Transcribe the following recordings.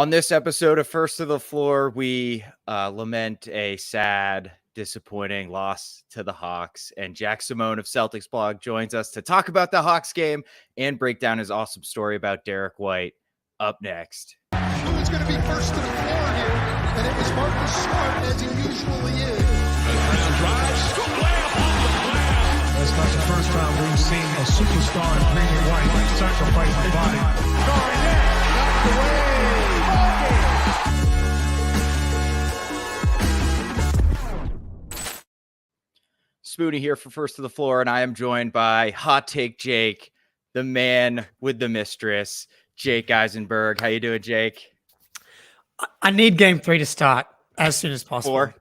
On this episode of First to the Floor, we lament a sad, disappointing loss to the Hawks. And Jack Simone of Celticsblog joins us to talk about the Hawks game and break down his awesome story about Derrick White. Up next. Who's going to be first to the floor here? And it was Marcus Smart, as he usually is. Brown drives, layup on the glass. It's not the first time we've seen a superstar in Derrick White sacrifice the body. Garnett knocked away. Spoonie here for First to the Floor, and I am joined by Hot Take Jake, the man with the mistress, Jake Eisenberg. How you doing, Jake? I need game 3 to start as soon as possible. Four.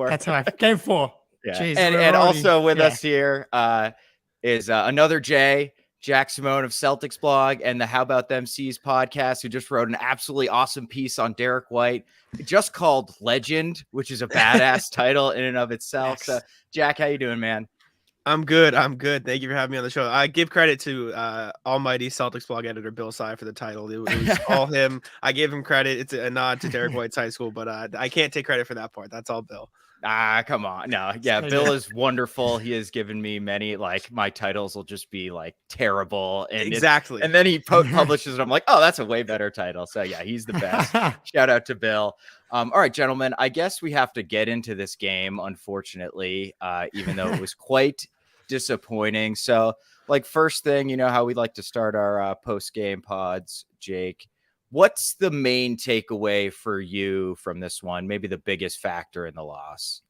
That's how game 4. Yeah. Jeez, and also with us here is another Jack Simone of Celticsblog and the How About Them C's podcast, who just wrote an absolutely awesome piece on Derrick White, just called Legend, which is a badass title in and of itself. So, Jack, how you doing, man? I'm good. Thank you for having me on the show. I give credit to almighty Celticsblog editor Bill Sy for the title. It was all him. I gave him credit. It's a nod to Derrick White's high school, but I can't take credit for that part. That's all Bill. Come on. No, yeah, Bill is wonderful. He has given me many, my titles will just be terrible. And exactly. And then he publishes it. I'm like, oh, that's a way better title. So yeah, he's the best. Shout out to Bill. All right, gentlemen, I guess we have to get into this game, unfortunately, even though it was quite disappointing. So first thing, you know how we like to start our post-game pods, Jake. What's the main takeaway for you from this one? Maybe the biggest factor in the loss.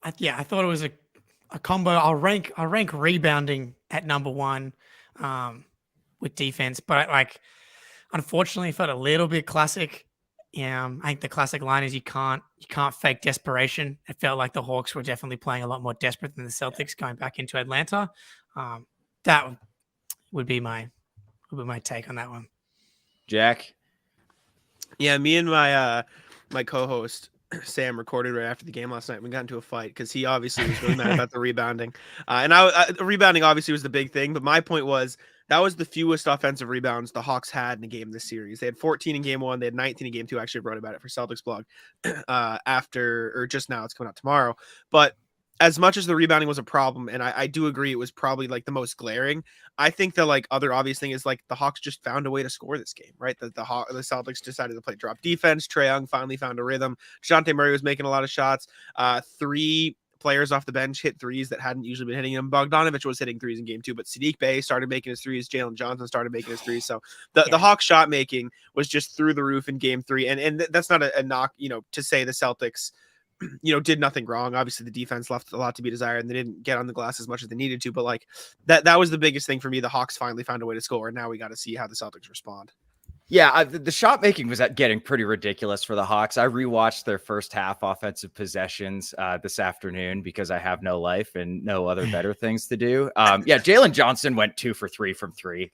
I thought it was a combo. I'll rank rebounding at number 1 with defense, but unfortunately, it felt a little bit classic. I think the classic line is you can't fake desperation. It felt like the Hawks were definitely playing a lot more desperate than the Celtics going back into Atlanta. That would be my take on that one. Jack? Yeah, me and my co-host Sam recorded right after the game last night. We got into a fight because he obviously was really mad about the rebounding. And rebounding obviously was the big thing, but my point was that was the fewest offensive rebounds the Hawks had in a game this series. They had 14 in game 1. They had 19 in game 2. I actually wrote about it for Celticsblog just now. It's coming out tomorrow. But as much as the rebounding was a problem, and I do agree it was probably the most glaring, I think the other obvious thing is the Hawks just found a way to score this game, right? The Celtics decided to play drop defense. Trae Young finally found a rhythm. DeJounte Murray was making a lot of shots. 3 players off the bench hit threes that hadn't usually been hitting them. Bogdanovich was hitting threes in game 2, but Saddiq Bey started making his threes. Jalen Johnson started making his threes. So the Hawks shot making was just through the roof in game 3. And that's not a knock, to say the Celtics did nothing wrong. Obviously the defense left a lot to be desired and they didn't get on the glass as much as they needed to, but that was the biggest thing for me. The Hawks finally found a way to score, and now we got to see how the Celtics respond. Yeah, the shot making was getting pretty ridiculous for the Hawks. I rewatched their first half offensive possessions this afternoon because I have no life and no other better things to do. Jalen Johnson went 2 for 3 from 3.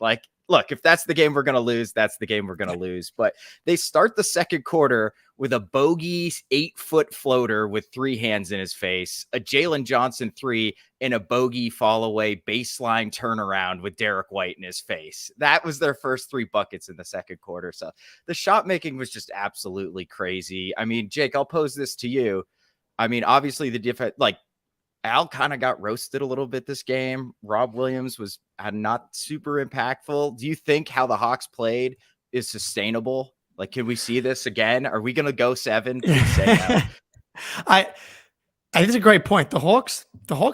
Look, if that's the game we're going to lose, that's the game we're going to lose. But they start the second quarter with a bogey 8-foot floater with 3 hands in his face, a Jalen Johnson 3, and a bogey fall away baseline turnaround with Derrick White in his face. That was their first 3 buckets in the second quarter. So the shot making was just absolutely crazy. I mean, Jake, I'll pose this to you. I mean, obviously the defense, Al kind of got roasted a little bit this game. Rob Williams was not super impactful. Do you think how the Hawks played is sustainable? Can we see this again? Are we going to go 7? I think it's a great point. The Hawks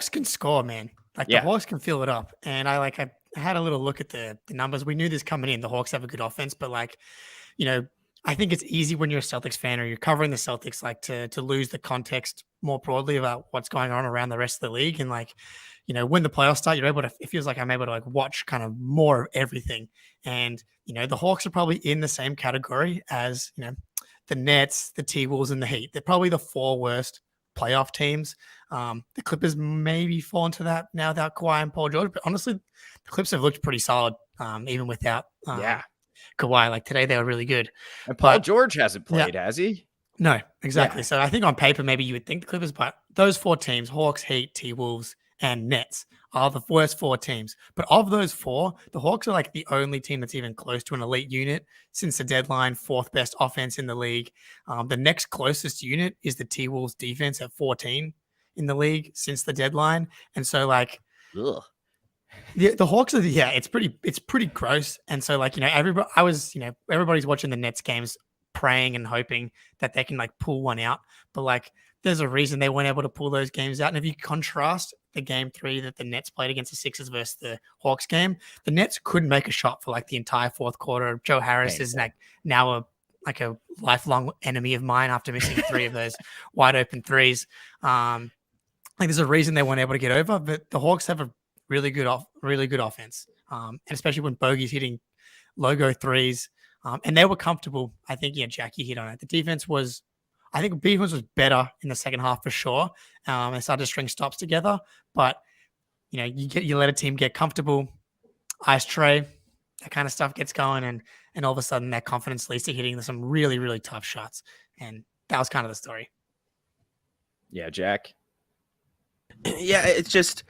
can score, man. The Hawks can fill it up. And I had a little look at the numbers. We knew this coming in. The Hawks have a good offense, but I think it's easy when you're a Celtics fan or you're covering the Celtics, to lose the context more broadly about what's going on around the rest of the league. And when the playoffs start, you're able to, it feels like I'm able to watch kind of more of everything. And, the Hawks are probably in the same category as, the Nets, the T-Wolves, and the Heat. They're probably the 4 worst playoff teams. The Clippers maybe fall into that now without Kawhi and Paul George, but honestly, the Clips have looked pretty solid, even without Kawhi. Today they were really good. And Paul George hasn't played, has he? No, exactly. Yeah. So I think on paper, maybe you would think the Clippers, but those 4 teams, Hawks, Heat, T-Wolves, and Nets, are the worst 4 teams. But of those 4, the Hawks are like the only team that's even close to an elite unit since the deadline, 4th best offense in the league. The next closest unit is the T-Wolves defense at 14 in the league since the deadline. And so like, Ugh. the Hawks are it's pretty gross. And so like, everybody's watching the Nets games praying and hoping that they can like pull one out. But like there's a reason they weren't able to pull those games out. And if you contrast the game 3 that the Nets played against the Sixers versus the Hawks game, the Nets couldn't make a shot for like the entire 4th quarter. Joe Harris is like now a lifelong enemy of mine after missing 3 of those wide open threes. Like there's a reason they weren't able to get over, but the Hawks have a really good offense. And especially when Bogey's hitting logo threes. And they were comfortable. I think, Jackie hit on it. The defense was better in the second half for sure. They started to string stops together, but you let a team get comfortable, ice tray, that kind of stuff gets going, and all of a sudden that confidence leads to hitting some really, really tough shots. And that was kind of the story. Yeah, Jack. Yeah, it's just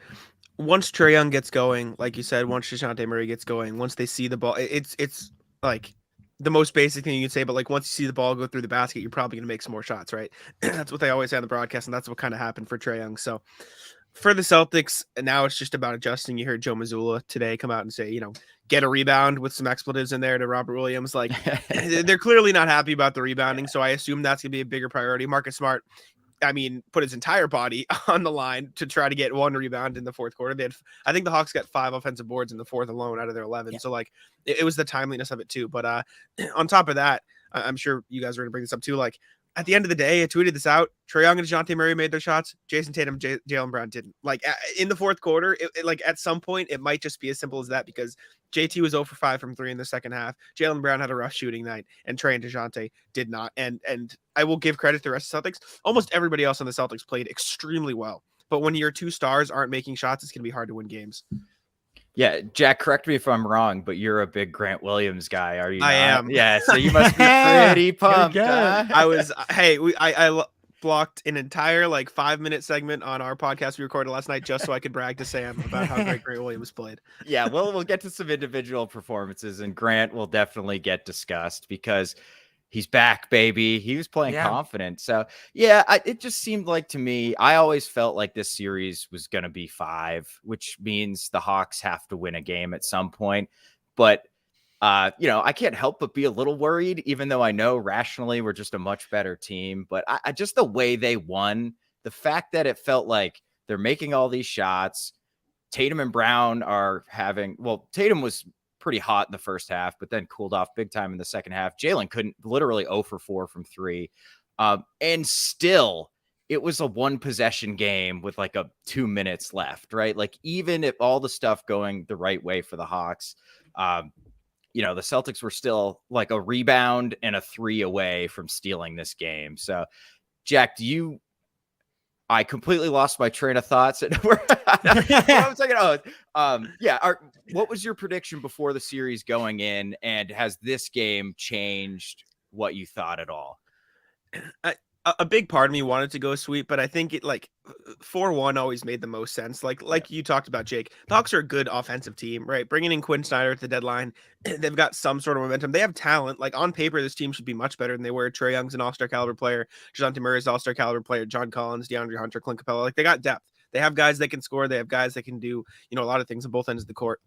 once Trae Young gets going, like you said, once DeJounte Murray gets going, once they see the ball, it's like the most basic thing you can say, but like once you see the ball go through the basket, you're probably going to make some more shots, right? That's what they always say on the broadcast, and that's what kind of happened for Trae Young. So for the Celtics, now it's just about adjusting. You heard Joe Mazzulla today come out and say, get a rebound with some expletives in there to Robert Williams. Like they're clearly not happy about the rebounding, so I assume that's going to be a bigger priority. Marcus Smart, put his entire body on the line to try to get 1 rebound in the 4th quarter. I think the Hawks got 5 offensive boards in the 4th alone out of their 11. Yeah. So like it was the timeliness of it too. But on top of that, I'm sure you guys are going to bring this up too. Like at the end of the day, I tweeted this out. Trae Young and DeJounte Murray made their shots. Jason Tatum, Jaylen Brown didn't. Like in the 4th quarter, like at some point, it might just be as simple as that because JT was 0 for 5 from 3 in the second half. Jaylen Brown had a rough shooting night, and Trae and DeJounte did not. And I will give credit to the rest of the Celtics. Almost everybody else on the Celtics played extremely well. But when your 2 stars aren't making shots, it's going to be hard to win games. Yeah, Jack, correct me if I'm wrong, but you're a big Grant Williams guy, are you? I am. Yeah, so you must be pretty pumped. Huh? I was. Hey, I blocked an entire 5-minute segment on our podcast we recorded last night just so I could brag to Sam about how great Grant Williams played. Yeah, we'll get to some individual performances, and Grant will definitely get discussed because he's back, baby. He was playing confident. So, yeah, it just seemed like to me, I always felt like this series was going to be 5, which means the Hawks have to win a game at some point. But, I can't help but be a little worried, even though I know rationally we're just a much better team. But I just the way they won, the fact that it felt like they're making all these shots. Tatum and Brown are Tatum was pretty hot in the first half, but then cooled off big time in the second half. Jaylen couldn't, literally 0 for 4 from 3. And still, it was a 1 possession game with 2 minutes left, right? Like even if all the stuff going the right way for the Hawks, the Celtics were still like a rebound and a 3 away from stealing this game. So, Jack, I completely lost my train of thoughts. I was like, what was your prediction before the series going in? And has this game changed what you thought at all? A big part of me wanted to go sweep, but I think it 4-1 always made the most sense. Like you talked about, Jake, the Hawks are a good offensive team, right? Bringing in Quinn Snyder at the deadline, they've got some sort of momentum. They have talent. Like on paper, this team should be much better than they were. Trae Young's an all-star caliber player. DeJounte Murray's all-star caliber player. John Collins, DeAndre Hunter, Clint Capella. Like they got depth. They have guys that can score. They have guys that can do, a lot of things on both ends of the court.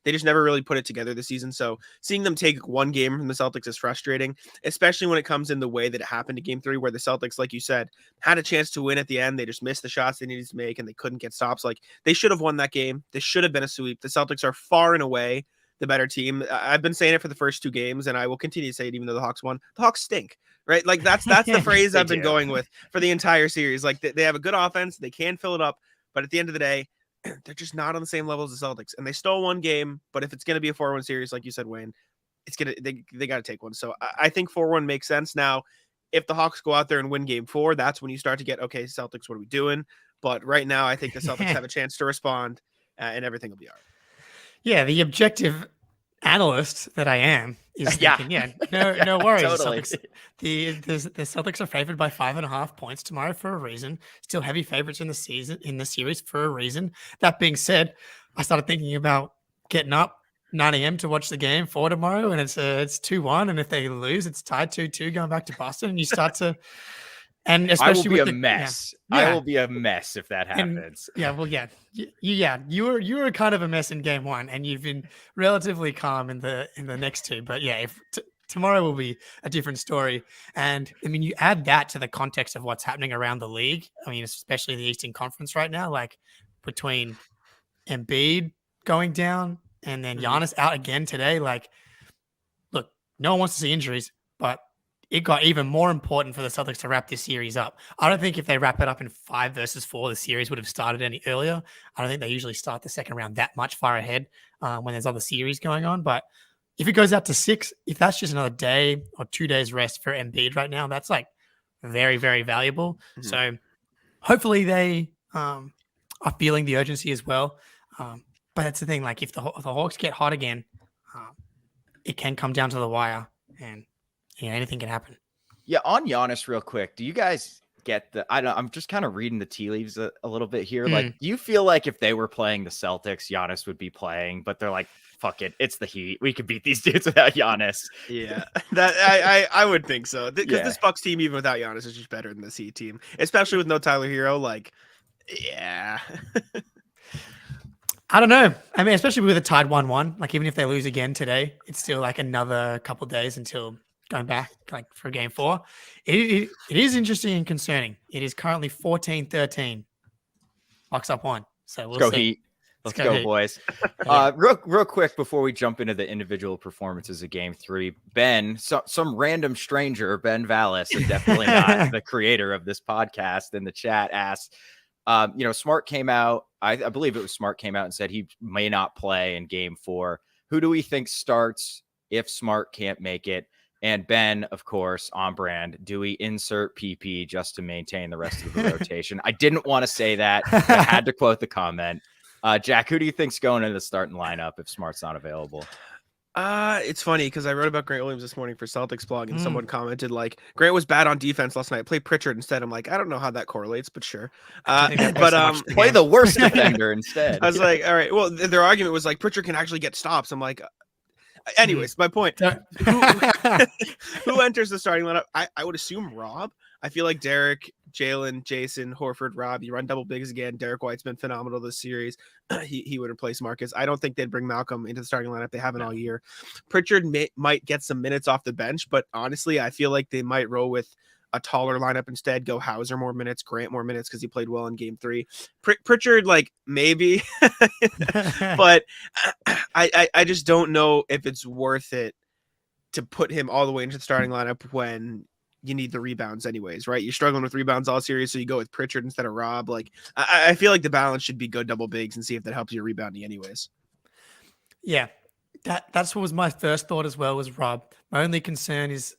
They just never really put it together this season. So seeing them take 1 game from the Celtics is frustrating, especially when it comes in the way that it happened in game 3, where the Celtics, like you said, had a chance to win at the end. They just missed the shots they needed to make and they couldn't get stops. Like they should have won that game. This should have been a sweep. The Celtics are far and away the better team. I've been saying it for the first 2 games and I will continue to say it even though the Hawks won. The Hawks stink, right? Like that's the phrase I've been going with for the entire series. Like they have a good offense. They can fill it up. But at the end of the day, they're just not on the same level as the Celtics, and they stole 1 game. But if it's going to be a 4-1 series, like you said, Wayne, they got to take one. So I think 4-1 makes sense. Now, if the Hawks go out there and win game 4, that's when you start to get, okay, Celtics, what are we doing? But right now, I think the Celtics have a chance to respond, and everything will be all right. Yeah, the objective analyst that I am is Yeah. thinking, no worries. Totally. The Celtics are favored by 5.5 points tomorrow for a reason. Still heavy favorites in the series for a reason. That being said, I started thinking about getting up 9 a.m. to watch the game for tomorrow, and it's 2-1, and if they lose, it's tied 2-2 going back to Boston, and you start to. And especially I will be with a mess. Yeah. I will be a mess if that happens. You were kind of a mess in game one, and you've been relatively calm in the next two. But yeah, if tomorrow will be a different story. And I mean, you add that to the context of what's happening around the league. I mean, especially the Eastern Conference right now, like between Embiid going down and then Giannis out again today. Like, look, no one wants to see injuries, but it got even more important for the Celtics to wrap this series up. I don't think if they wrap it up in 5-4, the series would have started any earlier. I don't think they usually start the second round that much far ahead when there's other series going on. But if it goes out to 6, if that's just another day or 2 days rest for Embiid right now, that's like very, very valuable. Mm-hmm. So hopefully they are feeling the urgency as well. But that's the thing. Like if the Hawks get hot again, it can come down to the wire, and anything can happen. Yeah, on Giannis real quick. Do you guys get I'm just kind of reading the tea leaves a little bit here. Like, do you feel like if they were playing the Celtics, Giannis would be playing, but they're like, fuck it, it's the Heat. We could beat these dudes without Giannis. Yeah, that I would think so. Because this Bucks team, even without Giannis, is just better than this Heat team, especially with no Tyler Hero. Like, yeah. I don't know. I mean, especially with a tied 1-1, like even if they lose again today, it's still like another couple days until going back like for game 4. It is interesting and concerning. It is currently 14-13. Bucks up 1. So we'll go see. Heat. Let's go, boys. Real quick before we jump into the individual performances of game 3, Ben, some random stranger, Ben Vallis, and definitely not the creator of this podcast, in the chat asked, Smart came out. I believe it was Smart came out and said he may not play in game 4. Who do we think starts if Smart can't make it? And Ben, of course, on brand, do we insert PP just to maintain the rest of the rotation? I didn't want to say that, but I had to quote the comment. Jack, who do you think's going into the starting lineup if Smart's not available? It's funny because I wrote about Grant Williams this morning for Celticsblog, and someone commented like, Grant was bad on defense last night. Play Pritchard instead. I'm like, I don't know how that correlates, but sure. Play the worst defender instead. I was like, all right. Well, their argument was like Pritchard can actually get stops. I'm like, anyways, my point. Who enters the starting lineup? I would assume Rob. I feel like Derrick, Jalen, Jason, Horford, Rob. You run double bigs again. Derrick White's been phenomenal this series. He would replace Marcus. I don't think they'd bring Malcolm into the starting lineup. They haven't all year. Pritchard might get some minutes off the bench, but honestly, I feel like they might roll with a taller lineup instead. Go Hauser more minutes, Grant more minutes because he played well in game 3. Pritchard, like maybe, but I just don't know if it's worth it to put him all the way into the starting lineup when you need the rebounds anyways, right? You're struggling with rebounds all series, so you go with Pritchard instead of Rob. Like, I feel like the balance should be go double bigs and see if that helps you rebounding anyways. Yeah, that's what was my first thought as well, was Rob. My only concern is,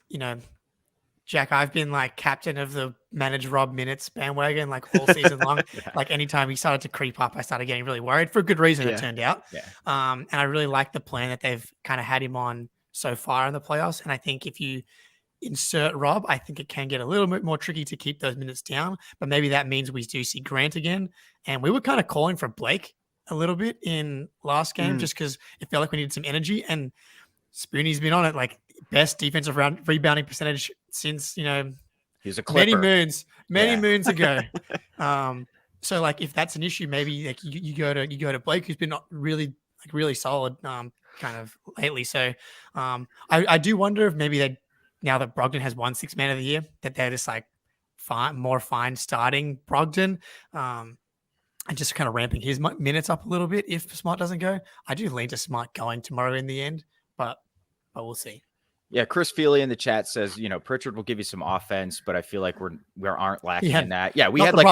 Jack, I've been like captain of the manage Rob minutes bandwagon like all season long. Like anytime he started to creep up, I started getting really worried for a good reason. It turned out. And I really like the plan that they've kind of had him on so far in the playoffs. And I think if you insert Rob, I think it can get a little bit more tricky to keep those minutes down, but maybe that means we do see Grant again. And we were kind of calling for Blake a little bit in last game just because it felt like we needed some energy, and Spoonie's been on it, like best defensive rebounding percentage since, he's a clipper. many moons ago. So like if that's an issue, maybe like you go to Blake, who's been really solid kind of lately. So I do wonder if maybe now that Brogdon has won 6 Man of the Year, that they're just like fine starting Brogdon and just kind of ramping his minutes up a little bit if Smart doesn't go. I do lean to Smart going tomorrow in the end, but we'll see. Yeah, Chris Feely in the chat says, Pritchard will give you some offense, but I feel like we aren't lacking in that. Yeah, we had like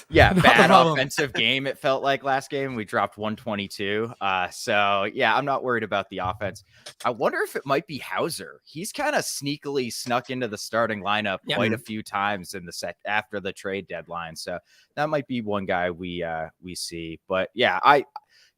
bad offensive game. It felt like last game we dropped 122. So yeah, I'm not worried about the offense. I wonder if it might be Hauser. He's kind of sneakily snuck into the starting lineup quite a few times in the after the trade deadline. So that might be one guy we see. But yeah,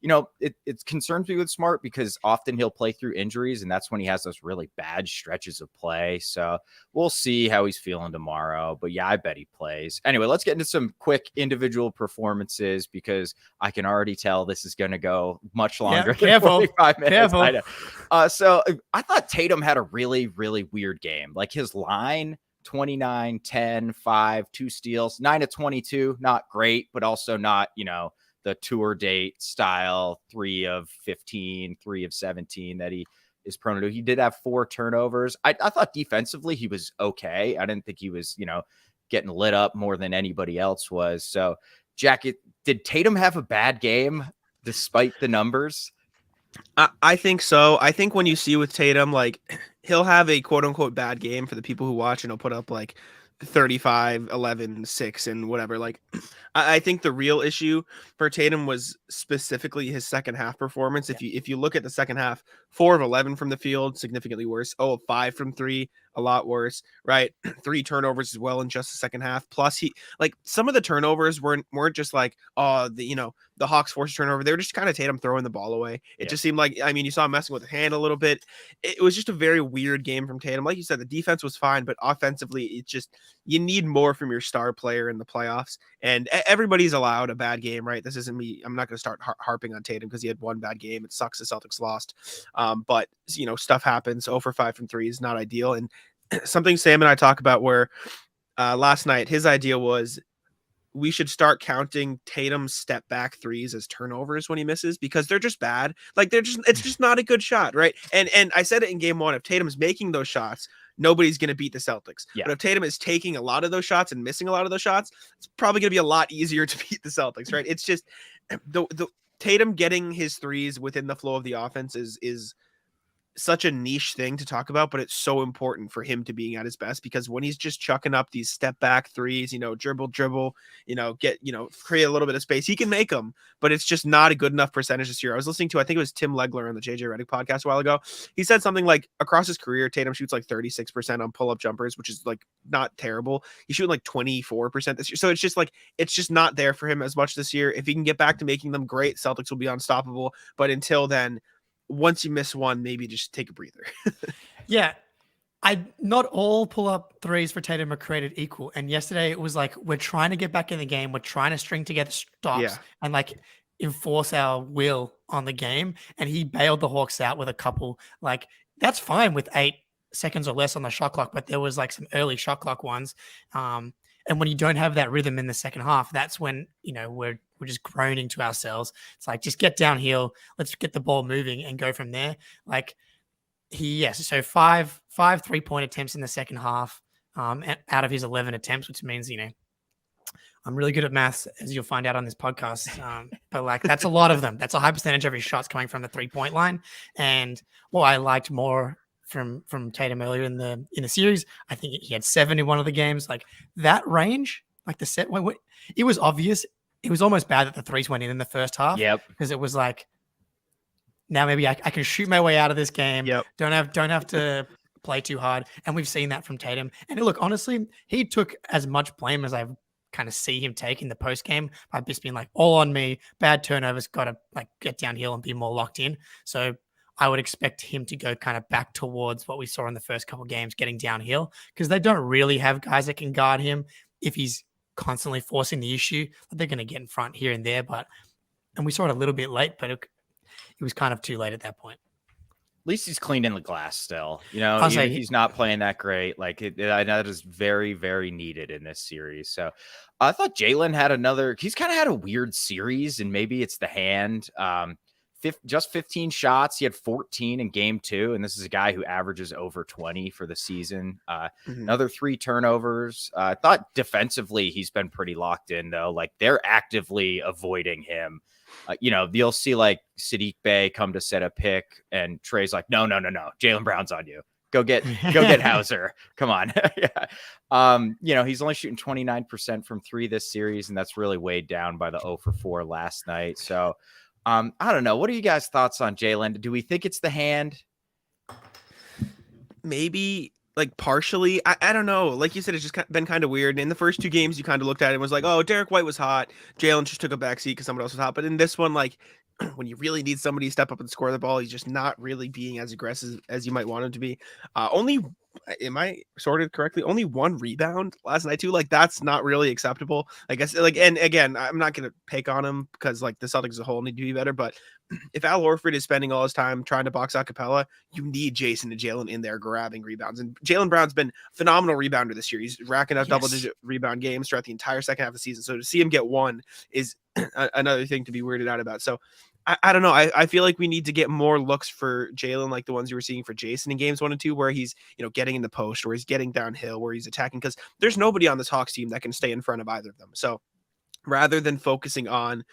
it concerns me with Smart because often he'll play through injuries, and that's when he has those really bad stretches of play. So we'll see how he's feeling tomorrow. But yeah, I bet he plays. Anyway, let's get into some quick individual performances because I can already tell this is going to go much longer than 45 minutes. I know. So I thought Tatum had a really, really weird game. Like his line, 29, 10, 5, 2 steals, 9 of 22, not great, but also not, the tour date style 3 of 15, 3 of 17 that he is prone to do. He did have 4 turnovers. I thought defensively he was okay. I didn't think he was, getting lit up more than anybody else was. So, Jack, did Tatum have a bad game despite the numbers? I think so. I think when you see with Tatum, like he'll have a quote unquote bad game for the people who watch, and he'll put up like 35, 11, 6, and whatever. Like, I think the real issue for Tatum was specifically his second half performance. If you look at the second half, 4 of 11 from the field, significantly worse. 0 of 5 from 3, a lot worse, right? 3 turnovers as well in just the second half. Plus, some of the turnovers weren't just like, the Hawks forced a turnover. They were just kind of Tatum throwing the ball away. It just seemed like, you saw him messing with the hand a little bit. It was just a very weird game from Tatum. Like you said, the defense was fine, but offensively, it's just, you need more from your star player in the playoffs. And everybody's allowed a bad game, right? This isn't me. I'm not going to start harping on Tatum because he had one bad game. It sucks the Celtics lost. But stuff happens. 0 for 5 from 3 is not ideal. And something Sam and I talk about where last night, his idea was we should start counting Tatum's step back threes as turnovers when he misses because they're just bad. Like it's just not a good shot, right? And I said it in game 1, if Tatum's making those shots, nobody's going to beat the Celtics. Yeah. But if Tatum is taking a lot of those shots and missing a lot of those shots, it's probably going to be a lot easier to beat the Celtics, right? It's just the Tatum getting his threes within the flow of the offense is such a niche thing to talk about, but it's so important for him to being at his best because when he's just chucking up these step back threes, dribble, create a little bit of space, he can make them, but it's just not a good enough percentage this year. I was listening to, I think it was Tim Legler on the JJ Redick podcast a while ago. He said something like across his career, Tatum shoots like 36% on pull-up jumpers, which is like not terrible. He's shooting like 24% this year. So it's just not there for him as much this year. If he can get back to making them great, Celtics will be unstoppable. But until then, once you miss one, maybe just take a breather. Yeah. Not all pull-up threes for Tatum are created equal. And yesterday it was like, we're trying to get back in the game. We're trying to string together stops and like enforce our will on the game. And he bailed the Hawks out with a couple. Like, that's fine with 8 seconds or less on the shot clock, but there was like some early shot clock ones. And when you don't have that rhythm in the second half, that's when, we're just groaning to ourselves. It's like, just get downhill. Let's get the ball moving and go from there. Like so five 3-point attempts in the second half out of his 11 attempts, which means, I'm really good at maths, as you'll find out on this podcast. But like, that's a lot of them. That's a high percentage of his shots coming from the 3-point line. And what I liked more from Tatum earlier in the series, I think he had 7 in one of the games. Like that range, like the set, it was obvious. It was almost bad that the threes went in the first half. Yep. Because it was like, now maybe I can shoot my way out of this game. Yep. Don't have to play too hard. And we've seen that from Tatum. And look, honestly, he took as much blame as I kind of see him take in the post game by just being like, all on me, bad turnovers, got to like get downhill and be more locked in. So I would expect him to go kind of back towards what we saw in the first couple of games, getting downhill, because they don't really have guys that can guard him if he's constantly forcing the issue. They're going to get in front here and there, and we saw it a little bit late, but it was kind of too late at that point. At least he's cleaning the glass still. He's not playing that great. Like I know that is very, very needed in this series. So I thought Jalen he's kind of had a weird series, and maybe it's the hand. Just 15 shots. He had 14 in game 2. And this is a guy who averages over 20 for the season. Another 3 turnovers. I thought defensively, he's been pretty locked in though. Like they're actively avoiding him. You'll see like Sadiq Bey come to set a pick and Trey's like, no. Jaylen Brown's on you. Go get Hauser. Come on. He's only shooting 29% from 3 this series. And that's really weighed down by the 0 for 4 last night. So, I don't know. What are you guys' thoughts on Jalen? Do we think it's the hand? Maybe like partially. I don't know. Like you said, it's just been kind of weird. In the first 2 games, you kind of looked at it and was like, oh, Derrick White was hot. Jalen just took a backseat because someone else was hot. But in this one, like when you really need somebody to step up and score the ball, he's just not really being as aggressive as you might want him to be. Am I sorted correctly? Only 1 rebound last night too. Like that's not really acceptable. I guess and again, I'm not gonna pick on him because like the Celtics as a whole need to be better. But if Al Horford is spending all his time trying to box out Capella, you need Jason and Jalen in there grabbing rebounds. And Jalen Brown's been a phenomenal rebounder this year. He's racking up double-digit rebound games throughout the entire second half of the season. So to see him get 1 is another thing to be weirded out about. So I don't know. I feel like we need to get more looks for Jalen, like the ones you were seeing for Jason in games 1 and 2, where he's, getting in the post, where he's getting downhill, where he's attacking, because there's nobody on this Hawks team that can stay in front of either of them. So rather than focusing on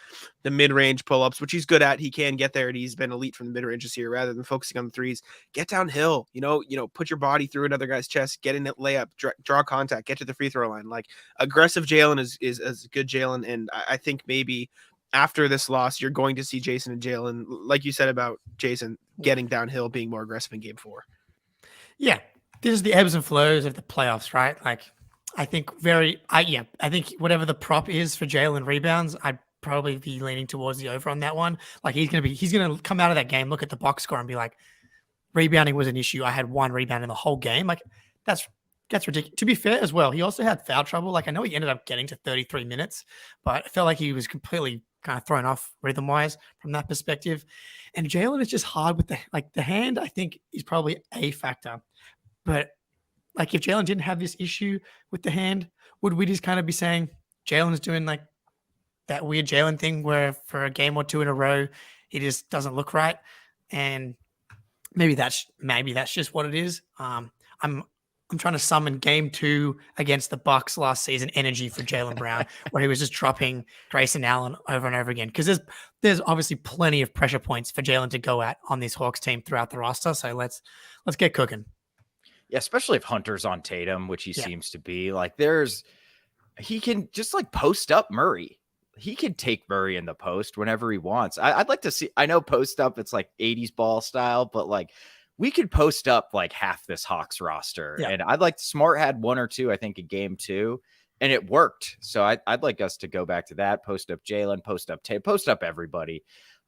the mid-range pull-ups, which he's good at, he can get there and he's been elite from the mid-range this year, rather than focusing on the threes, get downhill, put your body through another guy's chest, get in that layup, draw contact, get to the free throw line. Like aggressive Jalen is good Jalen. And I think maybe after this loss, you're going to see Jason and Jalen, like you said about Jason, getting downhill, being more aggressive in game 4. Yeah. This is the ebbs and flows of the playoffs, right? Like, I think I think whatever the prop is for Jalen rebounds, I'd probably be leaning towards the over on that one. Like, he's going to come out of that game, look at the box score and be like, rebounding was an issue. I had 1 rebound in the whole game. Like, that's ridiculous. To be fair as well, he also had foul trouble. Like, I know he ended up getting to 33 minutes, but I felt like he was completely kind of thrown off rhythm-wise from that perspective. And Jalen is just hard with the hand, I think, is probably a factor. But like, if Jalen didn't have this issue with the hand, would we just kind of be saying Jalen's doing like that weird Jalen thing where for a game or 2 in a row, he just doesn't look right? And maybe that's just what it is. I'm trying to summon game 2 against the Bucks last season energy for Jalen Brown, where he was just dropping Grayson Allen over and over again. Because there's obviously plenty of pressure points for Jalen to go at on this Hawks team throughout the roster. So let's get cooking. Yeah, especially if Hunter's on Tatum, which he seems to be. Like, he can just like post up Murray. He can take Murray in the post whenever he wants. I'd like to see. I know post up, it's like 80s ball style, but like we could post up like half this Hawks roster. Yeah. And I'd like Smart had 1 or 2, I think, in game 2, and it worked. So I'd like us to go back to that. Post up Jalen, post up Tatum, post up everybody.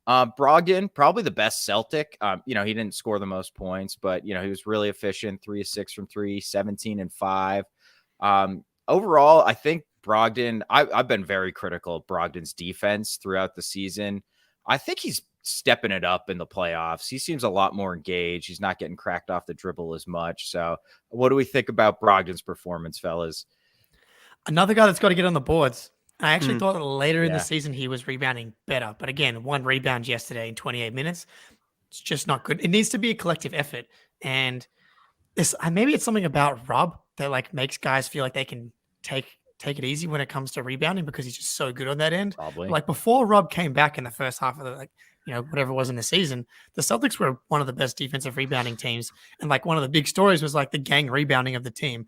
Brogdon, probably the best Celtic. He didn't score the most points, but he was really efficient. 3 of 6 from 3, 17 and 5. Overall, I think Brogdon, I've been very critical of Brogdon's defense throughout the season. I think he's stepping it up in the playoffs. He seems a lot more engaged. He's not getting cracked off the dribble as much. So what do we think about Brogdon's performance, fellas? Another guy that's got to get on the boards. I actually thought that later in the season he was rebounding better. But again, 1 rebound yesterday in 28 minutes. It's just not good. It needs to be a collective effort. And maybe it's something about Rob that like makes guys feel like they can take it easy when it comes to rebounding because he's just so good on that end. Probably. Like before Rob came back in the first half of whatever it was in the season, the Celtics were one of the best defensive rebounding teams. And like one of the big stories was like the gang rebounding of the team.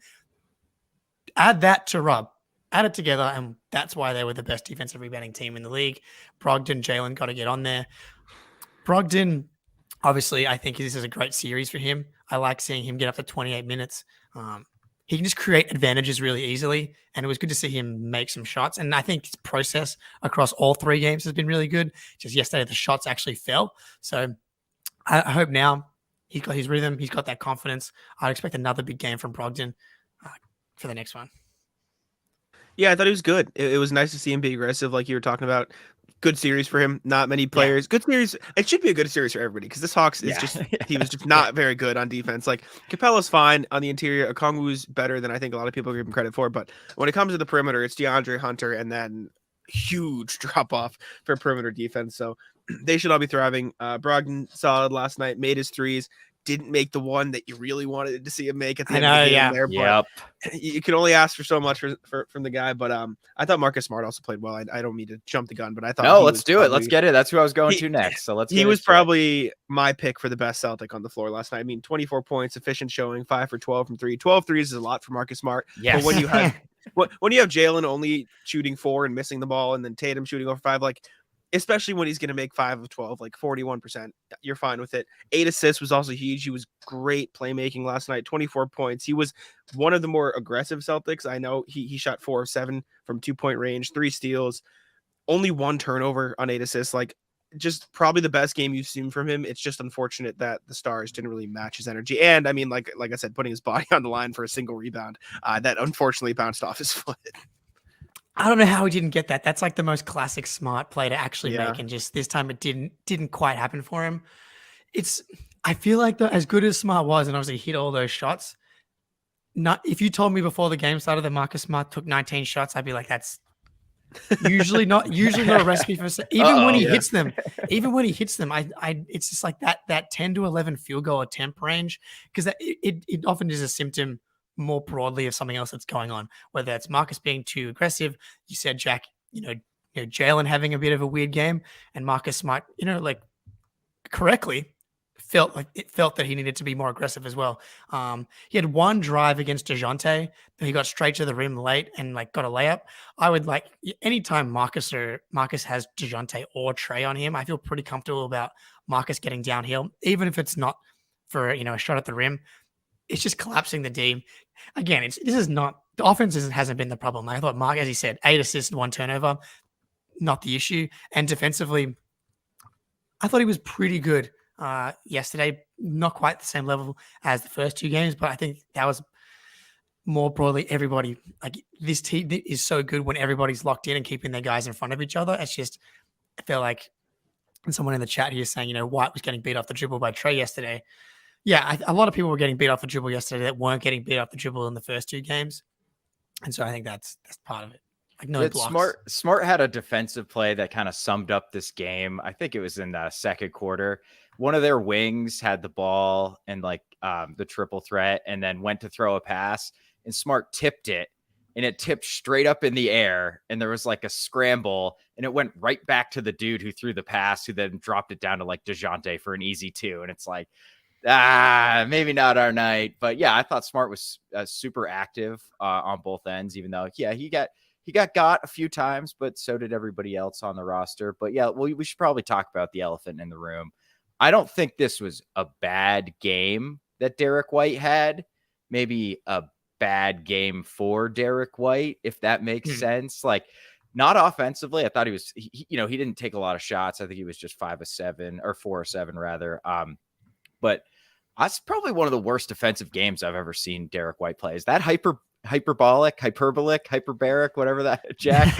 Add that to Rob. Add it together, and that's why they were the best defensive rebounding team in the league. Brogdon, Jalen got to get on there. Brogdon, obviously, I think this is a great series for him. I like seeing him get up to 28 minutes. He can just create advantages really easily, and it was good to see him make some shots. And I think his process across all 3 games has been really good. Just yesterday, the shots actually fell. So I hope now he's got his rhythm. He's got that confidence. I'd expect another big game from Brogdon for the next one. Yeah, I thought he was good. It was nice to see him be aggressive, like you were talking about. Good series for him. Not many players. Good series. It should be a good series for everybody because this Hawks is just he was just not very good on defense. Like Capella's fine on the interior. Okongwu's better than I think a lot of people give him credit for. But when it comes to the perimeter, it's DeAndre Hunter and then huge drop off for perimeter defense. So they should all be thriving. Brogdon solid last night, made his threes. Didn't make the one that you really wanted to see him make at the end of the game there. But you can only ask for so much from the guy. But I thought Marcus Smart also played well. I don't mean to jump the gun, but I thought let's do it. Let's get it. That's who I was going to next. So he was probably my pick for the best Celtic on the floor last night. I mean, 24 points, efficient showing, 5 for 12 from 3. 12 threes is a lot for Marcus Smart. Yes. But when you have Jalen only shooting 4 and missing the ball, and then Tatum shooting over 5, like especially when he's going to make 5 of 12, like 41%, you're fine with it. 8 assists was also huge. He was great playmaking last night, 24 points. He was one of the more aggressive Celtics. I know he shot 4 of 7 from 2-point range, 3 steals, only 1 turnover on 8 assists. Like just probably the best game you've seen from him. It's just unfortunate that the Stars didn't really match his energy. And I mean, like I said, putting his body on the line for a single rebound that unfortunately bounced off his foot. I don't know how he didn't get that. That's like the most classic Smart play to actually Yeah. make, and just this time it didn't quite happen for him. I feel like as good as Smart was, and obviously hit all those shots. If you told me before the game started that Marcus Smart took 19 shots, I'd be like, that's usually not a recipe for even when he hits them. Even when he hits them, it's just like that 10 to 11 field goal attempt range, because it often is a symptom more broadly of something else that's going on, whether it's Marcus being too aggressive. You said, Jack, Jalen having a bit of a weird game, and Marcus Smart, like correctly felt that he needed to be more aggressive as well. He had one drive against DeJounte that he got straight to the rim late and like got a layup. I would like anytime Marcus has DeJounte or Trey on him, I feel pretty comfortable about Marcus getting downhill, even if it's not for a shot at the rim. It's just collapsing the D. Again, the offense hasn't been the problem. I thought Mark, as he said, 8 assists, 1 turnover, not the issue. And defensively, I thought he was pretty good yesterday. Not quite the same level as the first 2 games, but I think that was more broadly everybody. Like, this team is so good when everybody's locked in and keeping their guys in front of each other. It's just, I feel like, and someone in the chat here saying, White was getting beat off the dribble by Trey yesterday. Yeah, a lot of people were getting beat off the dribble yesterday that weren't getting beat off the dribble in the first 2 games. And so I think that's part of it. Like, no blocks. Smart had a defensive play that kind of summed up this game. I think it was in the second quarter. One of their wings had the ball and like the triple threat, and then went to throw a pass, and Smart tipped it, and it tipped straight up in the air, and there was like a scramble, and it went right back to the dude who threw the pass, who then dropped it down to like DeJounte for an easy 2. And it's like, maybe not our night. But yeah, I thought Smart was super active on both ends, even though, yeah, he got a few times, but so did everybody else on the roster. But yeah, we should probably talk about the elephant in the room. I don't think this was a bad game that Derrick White had. Maybe a bad game for Derrick White, if that makes sense. Like, not offensively. I thought he didn't take a lot of shots. I think he was just 5 of 7 or 4 of 7 rather. But that's probably one of the worst defensive games I've ever seen Derrick White play. Is that hyperbolic, whatever that, Jack?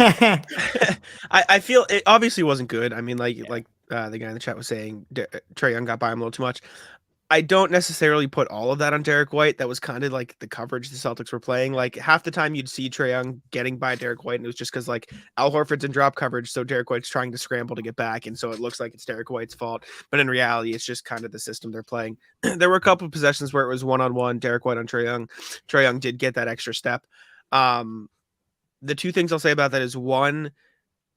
I feel it obviously wasn't good. I mean, like the guy in the chat was saying, Trae Young got by him a little too much. I don't necessarily put all of that on Derrick White. That was kind of like the coverage the Celtics were playing. Like, half the time you'd see Trae Young getting by Derrick White, and it was just because like Al Horford's in drop coverage, so Derrick White's trying to scramble to get back, and so it looks like it's Derrick White's fault. But in reality, it's just kind of the system they're playing. There were a couple of possessions where it was 1-on-1, Derrick White on Trae Young. Trae Young did get that extra step. The 2 things I'll say about that is, 1,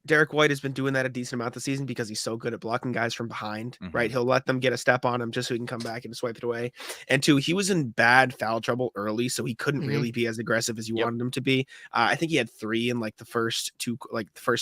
Derrick White has been doing that a decent amount this season because he's so good at blocking guys from behind, right? He'll let them get a step on him just so he can come back and swipe it away. And 2, he was in bad foul trouble early, so he couldn't really be as aggressive as you wanted him to be. I think he had 3 in like the first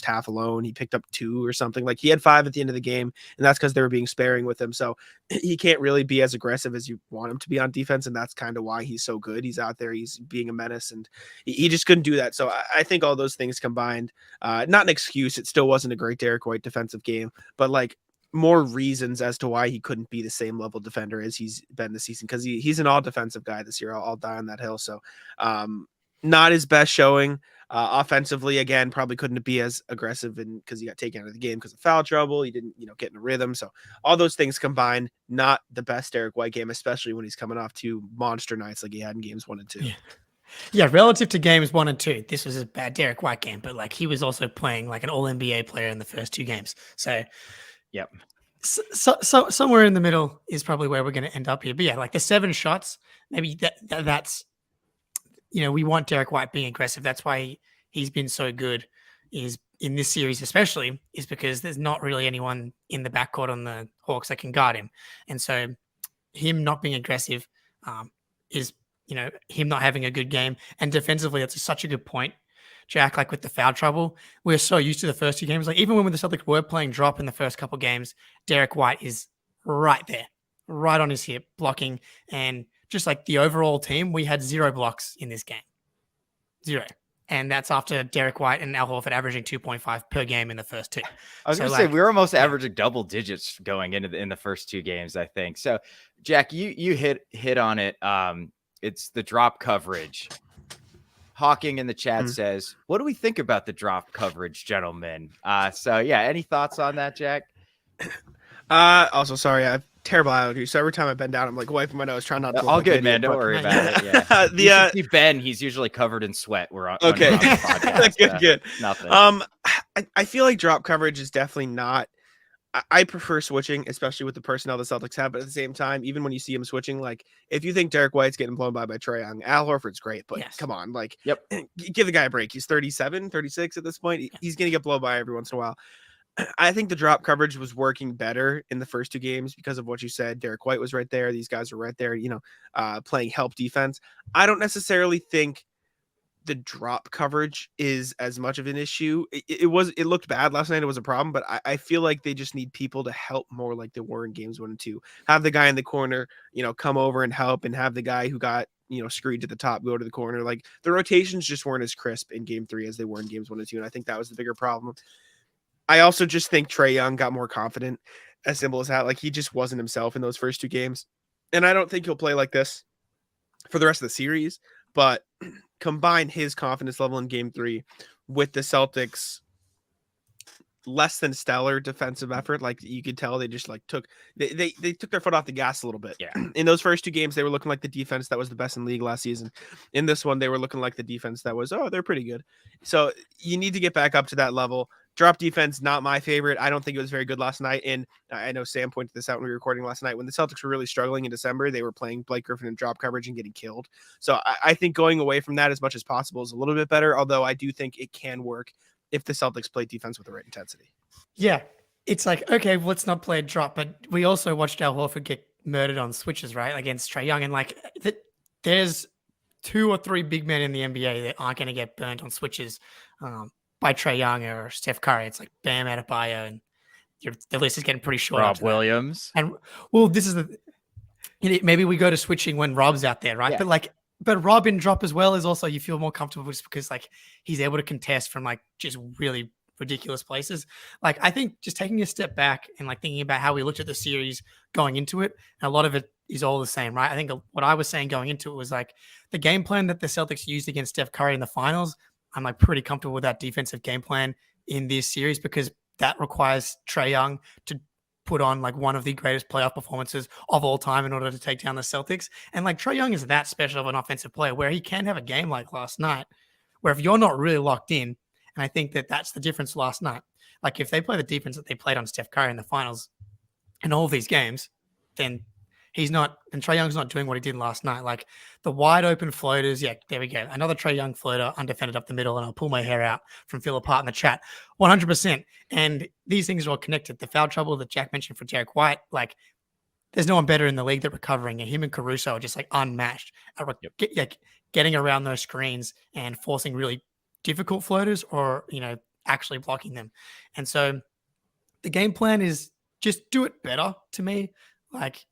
half alone. He picked up 2 or something. Like, he had 5 at the end of the game, and that's because they were being sparing with him. So he can't really be as aggressive as you want him to be on defense, and that's kind of why he's so good. He's out there, he's being a menace, and he just couldn't do that. So I think all those things combined, not an excuse. It still wasn't a great Derrick White defensive game, but like more reasons as to why he couldn't be the same level defender as he's been this season, because he's an all defensive guy this year. I'll die on that hill. So not his best showing. Offensively, again, probably couldn't be as aggressive, and because he got taken out of the game because of foul trouble. He didn't, get in a rhythm. So all those things combined, not the best Derrick White game, especially when he's coming off 2 monster nights like he had in games 1 and 2. Yeah, relative to games 1 and 2, this was a bad Derrick White game, but like, he was also playing like an All-NBA player in the first 2 games. So, yep. So somewhere in the middle is probably where we're going to end up here. But yeah, like the 7 shots, maybe that's, we want Derrick White being aggressive. That's why he's been so good is in this series, especially, is because there's not really anyone in the backcourt on the Hawks that can guard him. And so him not being aggressive is, him not having a good game. And defensively, that's such a good point, Jack. Like, with the foul trouble, we're so used to the first 2 games. Like, even when the Celtics were playing drop in the first couple games, Derrick White is right there, right on his hip, blocking. And just like the overall team, we had 0 blocks in this game. 0. And that's after Derrick White and Al Horford averaging 2.5 per game in the first two. I was So, going to say like, we were almost averaging double digits going into in the first two games, I think. So, Jack, you hit on it. It's the drop coverage. Hawking in the chat says, "What do we think about the drop coverage, gentlemen?" So yeah, any thoughts on that, Jack? Also, sorry, I have terrible allergies. So every time I bend down, I'm like wiping my nose, trying not to. All look good, like man. idiot, Don't but- worry about it. Yeah. The, You should see Ben. He's usually covered in sweat. We're on. Okay. When we're on the podcast. Good. Nothing. I feel like drop coverage is definitely not. I prefer switching, especially with the personnel the Celtics have. But at the same time, even when you see him switching, like if you think Derrick White's getting blown by Trae Young, Al Horford's great, but Yes. come on, like, Yep. give the guy a break. He's 37, 36 at this point. He's going to get blown by every once in a while. I think the drop coverage was working better in the first two games because of what you said. Derrick White was right there. These guys were right there, playing help defense. I don't necessarily think the drop coverage is as much of an issue. It looked bad last night. It was a problem, but I feel like they just need people to help more like they were in games 1 and 2. Have the guy in the corner, come over and help, and have the guy who got, screened to the top go to the corner. Like the rotations just weren't as crisp in game 3 as they were in games 1 and 2. And I think that was the bigger problem. I also just think Trae Young got more confident, as simple as that. Like he just wasn't himself in those first two games. And I don't think he'll play like this for the rest of the series, but combine his confidence level in game 3 with the Celtics less than stellar defensive effort. Like you could tell they just like took their foot off the gas a little bit. Yeah. In those first two games, they were looking like the defense that was the best in the league last season. In this one, they were looking like the defense that was, they're pretty good. So you need to get back up to that level. Drop defense, not my favorite. I don't think it was very good last night. And I know Sam pointed this out when we were recording last night. When the Celtics were really struggling in December, they were playing Blake Griffin in drop coverage and getting killed. So I think going away from that as much as possible is a little bit better, although I do think it can work if the Celtics play defense with the right intensity. Yeah. It's like, okay, let's not play a drop, but we also watched Al Horford get murdered on switches, right? Against Trae Young. And like there's 2 or 3 big men in the NBA that aren't going to get burned on switches by Trae Young or Steph Curry. It's like Bam Adebayo, and the list is getting pretty short. Rob Williams. And well, this is maybe we go to switching when Rob's out there, right? Yeah. But Rob in drop as well is also, you feel more comfortable just because like he's able to contest from like just really ridiculous places. Like I think just taking a step back and like thinking about how we looked at the series going into it, and a lot of it is all the same, right? I think what I was saying going into it was like the game plan that the Celtics used against Steph Curry in the finals. I'm like pretty comfortable with that defensive game plan in this series because that requires Trae Young to put on like one of the greatest playoff performances of all time in order to take down the Celtics. And like Trae Young is that special of an offensive player where he can have a game like last night, where if you're not really locked in, and I think that that's the difference last night. Like if they play the defense that they played on Steph Curry in the finals in all of these games, then Trae Young's not doing what he did last night. Like the wide open floaters. Yeah, there we go. Another Trae Young floater undefended up the middle, and I'll pull my hair out from Phil apart in the chat. 100%. And these things are all connected. The foul trouble that Jack mentioned for Derrick White, like there's no one better in the league at recovering. And him and Caruso are just like unmatched at getting around those screens and forcing really difficult floaters or, actually blocking them. And so the game plan is just do it better to me. Like,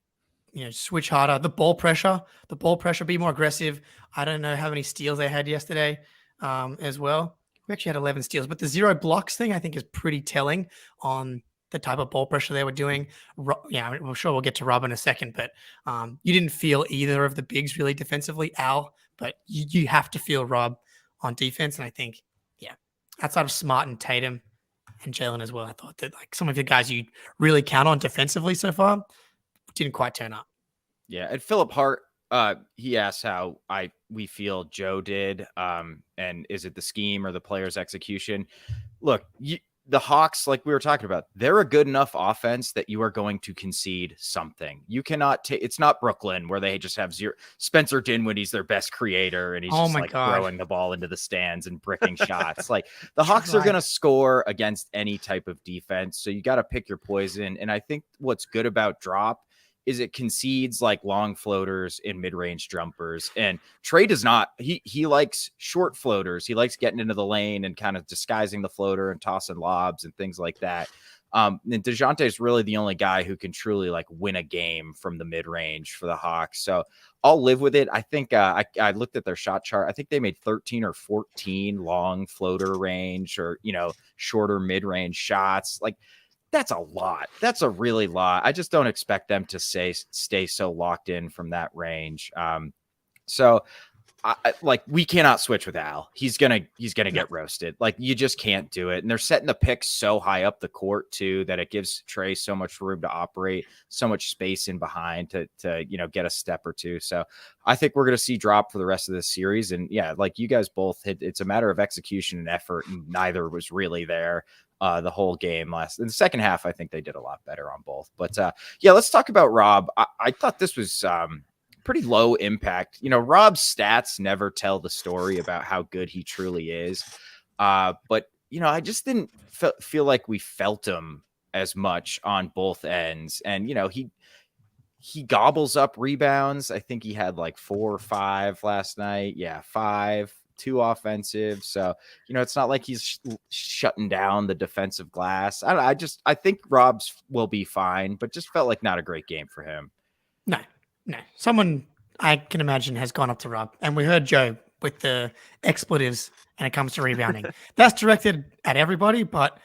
switch harder. The ball pressure, be more aggressive. I don't know how many steals they had yesterday as well. We actually had 11 steals, but the 0 blocks thing I think is pretty telling on the type of ball pressure they were doing. Yeah, I'm sure we'll get to Rob in a second, but you didn't feel either of the bigs really defensively, Al, but you have to feel Rob on defense. And I think, outside of Smart and Tatum and Jalen as well, I thought that like some of the guys you really count on defensively so far didn't quite turn up. Yeah, and Philip Hart, he asked how we feel Joe did, and is it the scheme or the player's execution? Look, the Hawks, like we were talking about, they're a good enough offense that you are going to concede something. You cannot take. It's not Brooklyn where they just have zero. Spencer Dinwiddie's their best creator, and he's throwing the ball into the stands and bricking shots. Like the Hawks are going to score against any type of defense, so you got to pick your poison. And I think what's good about drop is it concedes like long floaters and mid-range jumpers. And Trey does not. He likes short floaters. He likes getting into the lane and kind of disguising the floater and tossing lobs and things like that. And DeJounte is really the only guy who can truly like win a game from the mid-range for the Hawks. So I'll live with it. I think I looked at their shot chart. I think they made 13 or 14 long floater range or, shorter mid-range shots. Like, that's a lot. That's a really lot. I just don't expect them to stay so locked in from that range. So we cannot switch with Al. He's gonna get roasted. Like, you just can't do it. And they're setting the picks so high up the court too that it gives Trey so much room to operate, so much space in behind to get a step or two. So I think we're gonna see drop for the rest of this series. And yeah, like you guys both hit, it's a matter of execution and effort, and neither was really there the whole game in the second half. I think they did a lot better on both. But yeah, let's talk about Rob. I thought this was pretty low impact. Rob's stats never tell the story about how good he truly is. But I just didn't feel like we felt him as much on both ends. And, he gobbles up rebounds. I think he had like 4 or 5 last night. Yeah, 5, 2 offensive. So, it's not like he's shutting down the defensive glass. I think Rob's will be fine, but just felt like not a great game for him. No. Someone I can imagine has gone up to Rob, and we heard Joe with the expletives when it comes to rebounding. That's directed at everybody, but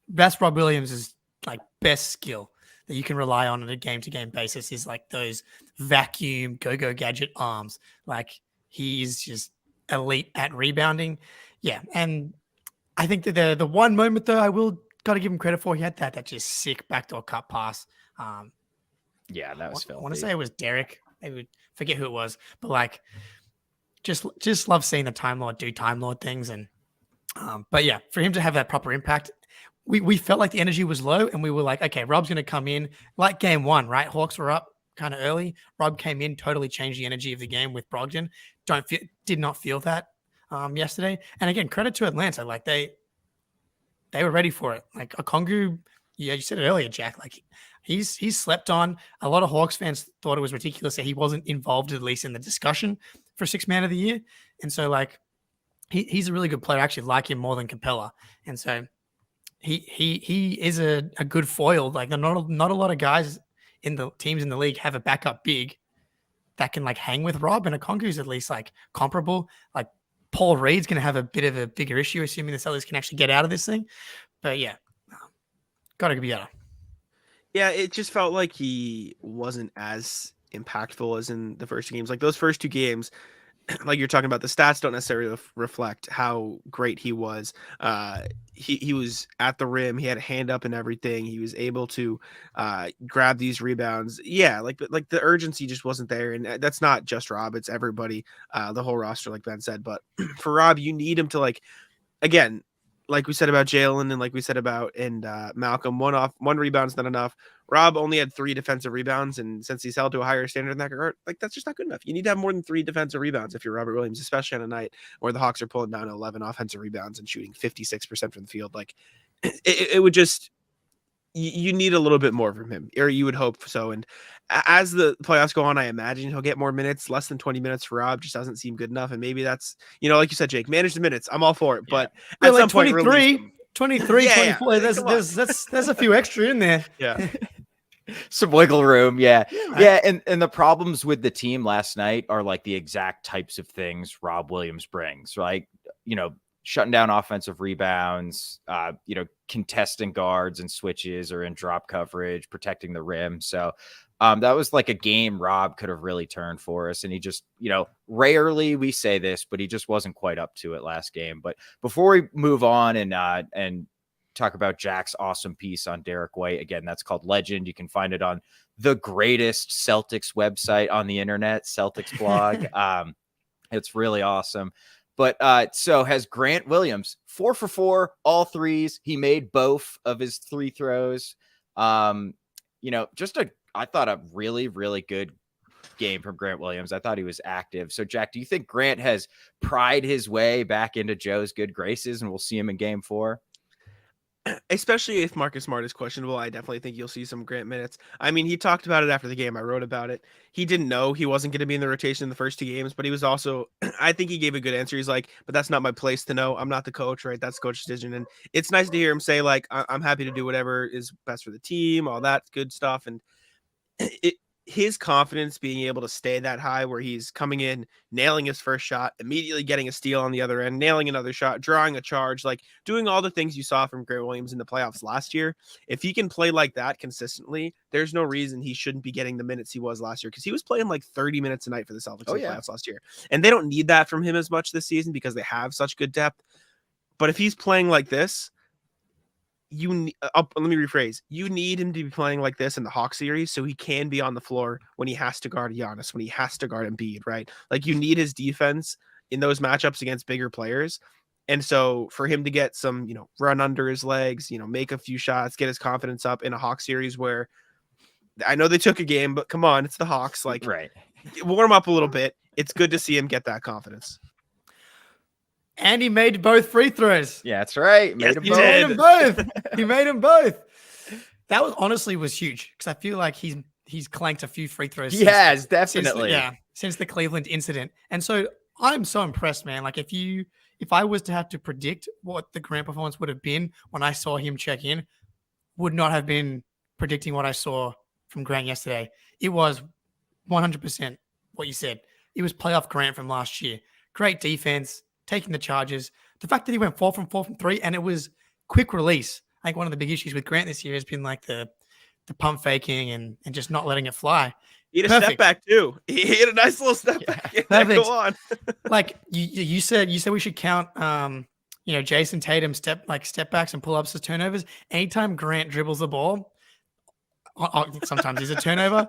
that's Rob Williams' like best skill that you can rely on a game-to-game basis is like those vacuum go-go gadget arms. Like, he's just elite at rebounding. Yeah, and I think that the one moment though I will got to give him credit for, he had that just sick backdoor cut pass. Yeah, that was filthy. I want to say it was Derrick. I would forget who it was, but like, just love seeing the Time Lord do Time Lord things. And but yeah, for him to have that proper impact, we felt like the energy was low, and we were like, okay, Rob's going to come in like game 1, right? Hawks were up kind of early. Rob came in, totally changed the energy of the game with Brogdon. Did not feel that yesterday. And again, credit to Atlanta, like they were ready for it. Like Okongwu, yeah, you said it earlier, Jack. Like, he's slept on. A lot of Hawks fans thought it was ridiculous that he wasn't involved, at least in the discussion for 6th man of the year. And so, like, he's a really good player. I actually like him more than Capella. And so he is a good foil. Like, not a lot of guys in the teams in the league have a backup big that can like hang with Rob, and Okongwu's at least like comparable. Like, Paul Reed's going to have a bit of a bigger issue, assuming the Celtics can actually get out of this thing. But yeah, got to be better. Yeah, it just felt like he wasn't as impactful as in the first 2 games. Like, those first 2 games, like you're talking about, the stats don't necessarily reflect how great he was. He was at the rim. He had a hand up and everything. He was able to grab these rebounds. Yeah, like the urgency just wasn't there. And that's not just Rob. It's everybody, the whole roster, like Ben said. But for Rob, you need him to, like, again, like we said about Jalen and like we said about Malcolm, one rebound's not enough. Rob only had 3 defensive rebounds, and since he's held to a higher standard in that regard, like, that's just not good enough. You need to have more than 3 defensive rebounds if you're Robert Williams, especially on a night where the Hawks are pulling down 11 offensive rebounds and shooting 56% from the field. Like, it would just, you need a little bit more from him, or you would hope so. And as the playoffs go on, I imagine he'll get more minutes. Less than 20 minutes for Rob just doesn't seem good enough. And maybe that's, like you said, Jake, manage the minutes. I'm all for it. Yeah. But at like some point, 23, yeah, 24, there's a few extra in there. Yeah. Some wiggle room. Yeah. And the problems with the team last night are like the exact types of things Rob Williams brings, right? Shutting down offensive rebounds, contesting guards and switches or in drop coverage, protecting the rim. So that was like a game Rob could have really turned for us. And he just, rarely we say this, but he just wasn't quite up to it last game. But before we move on and talk about Jack's awesome piece on Derrick White, again, that's called Legend. You can find it on the greatest Celtics website on the internet, Celticsblog. It's really awesome. But so has Grant Williams, 4 for 4, all threes. He made both of his 3 throws. I thought a really, really good game from Grant Williams. I thought he was active. So, Jack, do you think Grant has pried his way back into Joe's good graces and we'll see him in game 4? especially if Marcus Smart is questionable, I definitely think you'll see some Grant minutes. I mean, he talked about it after the game. I wrote about it. He didn't know he wasn't going to be in the rotation in the first 2 games, but he was also, I think he gave a good answer. He's like, but that's not my place to know. I'm not the coach, right? That's coach's decision. And it's nice to hear him say, like, I'm happy to do whatever is best for the team, all that good stuff. And his confidence being able to stay that high where he's coming in, nailing his first shot, immediately getting a steal on the other end, nailing another shot, drawing a charge, like doing all the things you saw from Grant Williams in the playoffs last year. If he can play like that consistently, there's no reason he shouldn't be getting the minutes he was last year, because he was playing like 30 minutes a night for the Celtics in the playoffs last year. And they don't need that from him as much this season because they have such good depth. But if he's playing like this, let me rephrase. You need him to be playing like this in the Hawks series so he can be on the floor when he has to guard Giannis, when he has to guard Embiid, right? Like, you need his defense in those matchups against bigger players. And so for him to get some, run under his legs, make a few shots, get his confidence up in a Hawks series where I know they took a game, but come on, it's the Hawks. Like, right. Warm up a little bit. It's good to see him get that confidence. And he made both free throws. Yeah, that's right. Yes, Made he them did. both. He made them both. That was huge, because I feel like he's clanked a few free throws. He has, definitely. Since the Cleveland incident. And so I'm so impressed, man. Like, if I was to have to predict what the Grant performance would have been when I saw him check in, would not have been predicting what I saw from Grant yesterday. It was 100% what you said. It was playoff Grant from last year. Great defense, taking the charges. The fact that he went 4 from 3, and it was quick release. I think one of the big issues with Grant this year has been like the pump faking and just not letting it fly. He had a step back too. He hit a nice little step back. Go on. Like you said we should count Jason Tatum step backs and pull ups as turnovers. Anytime Grant dribbles the ball, sometimes he's a turnover.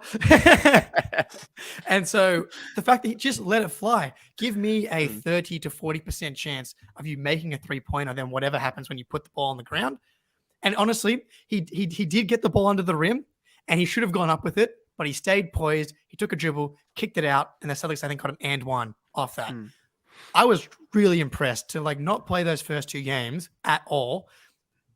And so the fact that he just let it fly, give me a 30 to 40% chance of you making a 3-pointer than whatever happens when you put the ball on the ground. And honestly, he did get the ball under the rim, and he should have gone up with it, but he stayed poised. He took a dribble, kicked it out, and the Celtics, I think, got an and one off that. I was really impressed to not play those first 2 games at all.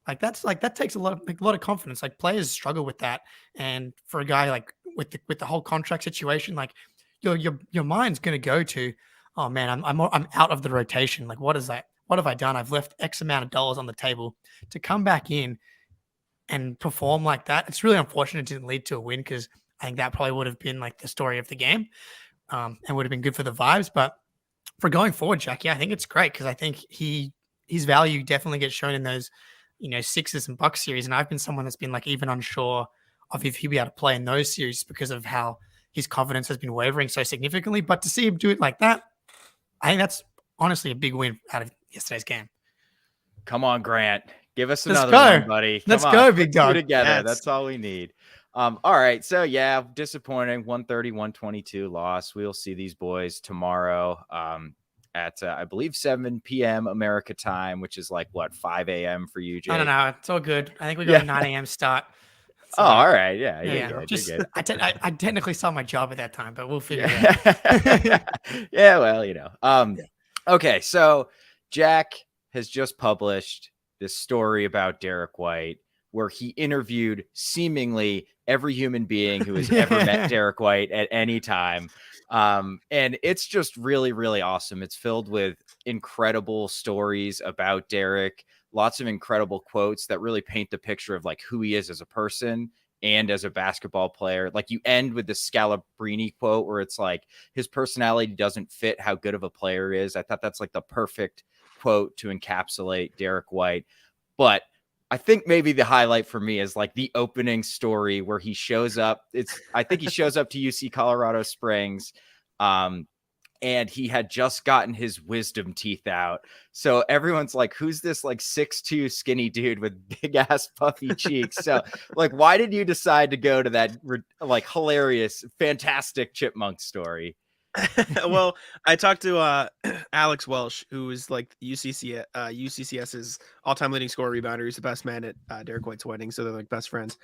That takes a lot of confidence. Like, players struggle with that, and for a guy with the whole contract situation, like your mind's going to go to, oh man, I'm out of the rotation. Like, what is that? What have I done? I've left X amount of dollars on the table to come back in and perform like that. It's really unfortunate it didn't lead to a win, because I think that probably would have been the story of the game, and would have been good for the vibes. But for going forward, Jack, I think it's great, because I think his value definitely gets shown in those Sixers and Bucks series. And I've been someone that's been even unsure of if he'll be able to play in those series because of how his confidence has been wavering so significantly. But to see him do it like that, I think that's honestly a big win out of yesterday's game. Come on, Grant. Give us Let's another go. one, buddy. Let's Come go, on. big dog. Together. Yes. That's all we need. All right. So, yeah, disappointing. 130-122 loss. We'll see these boys tomorrow at, I believe, 7 p.m. America time, which is 5 a.m. for you, Jay? I don't know. It's all good. I think we got a 9 a.m. start. So, all right. Yeah. Yeah. You're Just, good. I technically saw my job at that time, but we'll figure it out. Yeah. Well, Okay. So Jack has just published this story about Derrick White, where he interviewed seemingly every human being who has ever met Derrick White at any time. And it's just really, really awesome. It's filled with incredible stories about Derrick, lots of incredible quotes that really paint the picture of who he is as a person and as a basketball player. You end with the Scalabrine quote where it's his personality doesn't fit how good of a player is. I thought that's the perfect quote to encapsulate Derrick White. But I think maybe the highlight for me is the opening story where he shows up. I think he shows up to UC Colorado Springs. And he had just gotten his wisdom teeth out. So everyone's who's this 6'2" skinny dude with big ass puffy cheeks? So why did you decide to go to that hilarious, fantastic chipmunk story? Well, I talked to Alex Welsh, who is UCCS's all-time leading scorer rebounder. He's the best man at Derrick White's wedding, so they're best friends.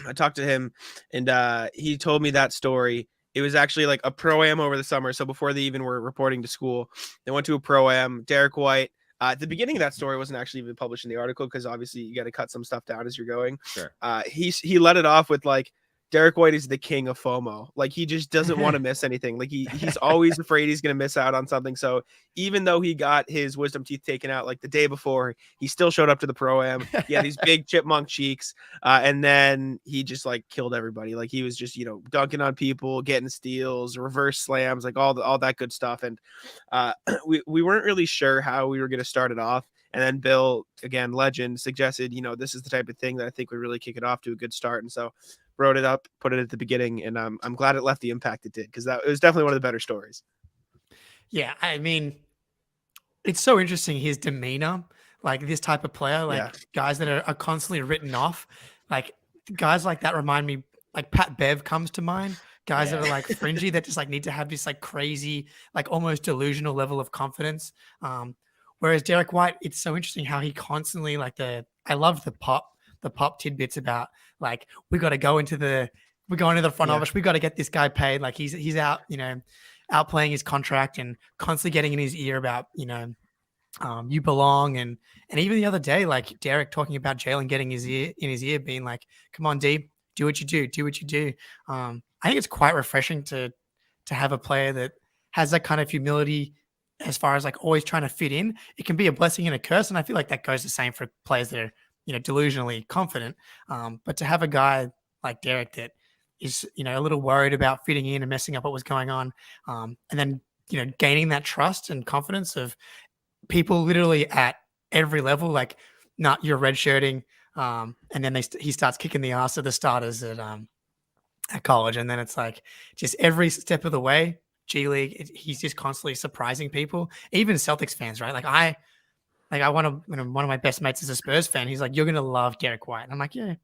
I talked to him, and he told me that story. It was actually a pro-am over the summer, so before they even were reporting to school, they went to a pro-am. Derrick White At the beginning of that story wasn't actually even published in the article because obviously you got to cut some stuff down as you're going. Sure. He let it off with like, Derrick White is the king of FOMO. Like he just doesn't want to miss anything. Like he's always afraid he's going to miss out on something. So even though he got his wisdom teeth taken out like the day before, he still showed up to the Pro-Am. He had these big chipmunk cheeks. And then he just like killed everybody. Like he was just, you know, dunking on people, getting steals, reverse slams, like all that good stuff. And we weren't really sure how we were going to start it off. And then Bill, again, legend, suggested, you know, this is the type of thing that I think would really kick it off to a good start. And so wrote it up, put it at the beginning, and I'm glad it left the impact it did because it was definitely one of the better stories. Yeah, I mean, it's so interesting his demeanor, like this type of player, like guys that are constantly written off, like guys like that remind me, like Pat Bev comes to mind. Guys that are like fringy that just like need to have this like crazy, like almost delusional level of confidence. Whereas Derrick White, it's so interesting how he constantly I love the pop tidbits about like we're going into the front office. We got to get this guy paid. Like he's out, you know, out playing his contract and constantly getting in his ear about, you know, you belong. And even the other day, like Derek talking about Jalen getting in his ear, being like, come on, D, do what you do. I think it's quite refreshing to have a player that has that kind of humility as far as like always trying to fit in. It can be a blessing and a curse. And I feel like that goes the same for players that are, you know, delusionally confident. But to have a guy like Derek that is, you know, a little worried about fitting in and messing up what was going on. And then, you know, gaining that trust and confidence of people literally at every level, like, not you're redshirting. And then he starts kicking the ass of the starters at college. And then it's like just every step of the way, G League, he's just constantly surprising people, even Celtics fans, right? One of my best mates is a Spurs fan. He's like, you're going to love Derrick White. And I'm like, yeah,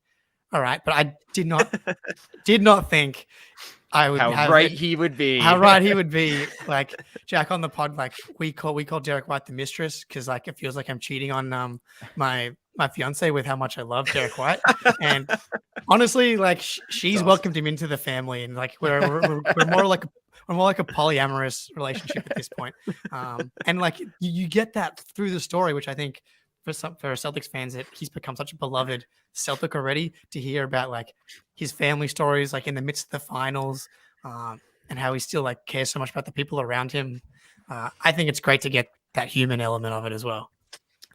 all right. But I did not think I would he would be. How right he would be. Like Jack on the pod, like we call Derrick White the mistress because like it feels like I'm cheating on my fiance with how much I love Derrick White. And honestly, like she's welcomed him into the family, and like we're more like a polyamorous relationship at this point. And like you get that through the story, which I think for Celtics fans, that he's become such a beloved Celtic already, to hear about like his family stories, like in the midst of the finals, and how he still like cares so much about the people around him. I think it's great to get that human element of it as well.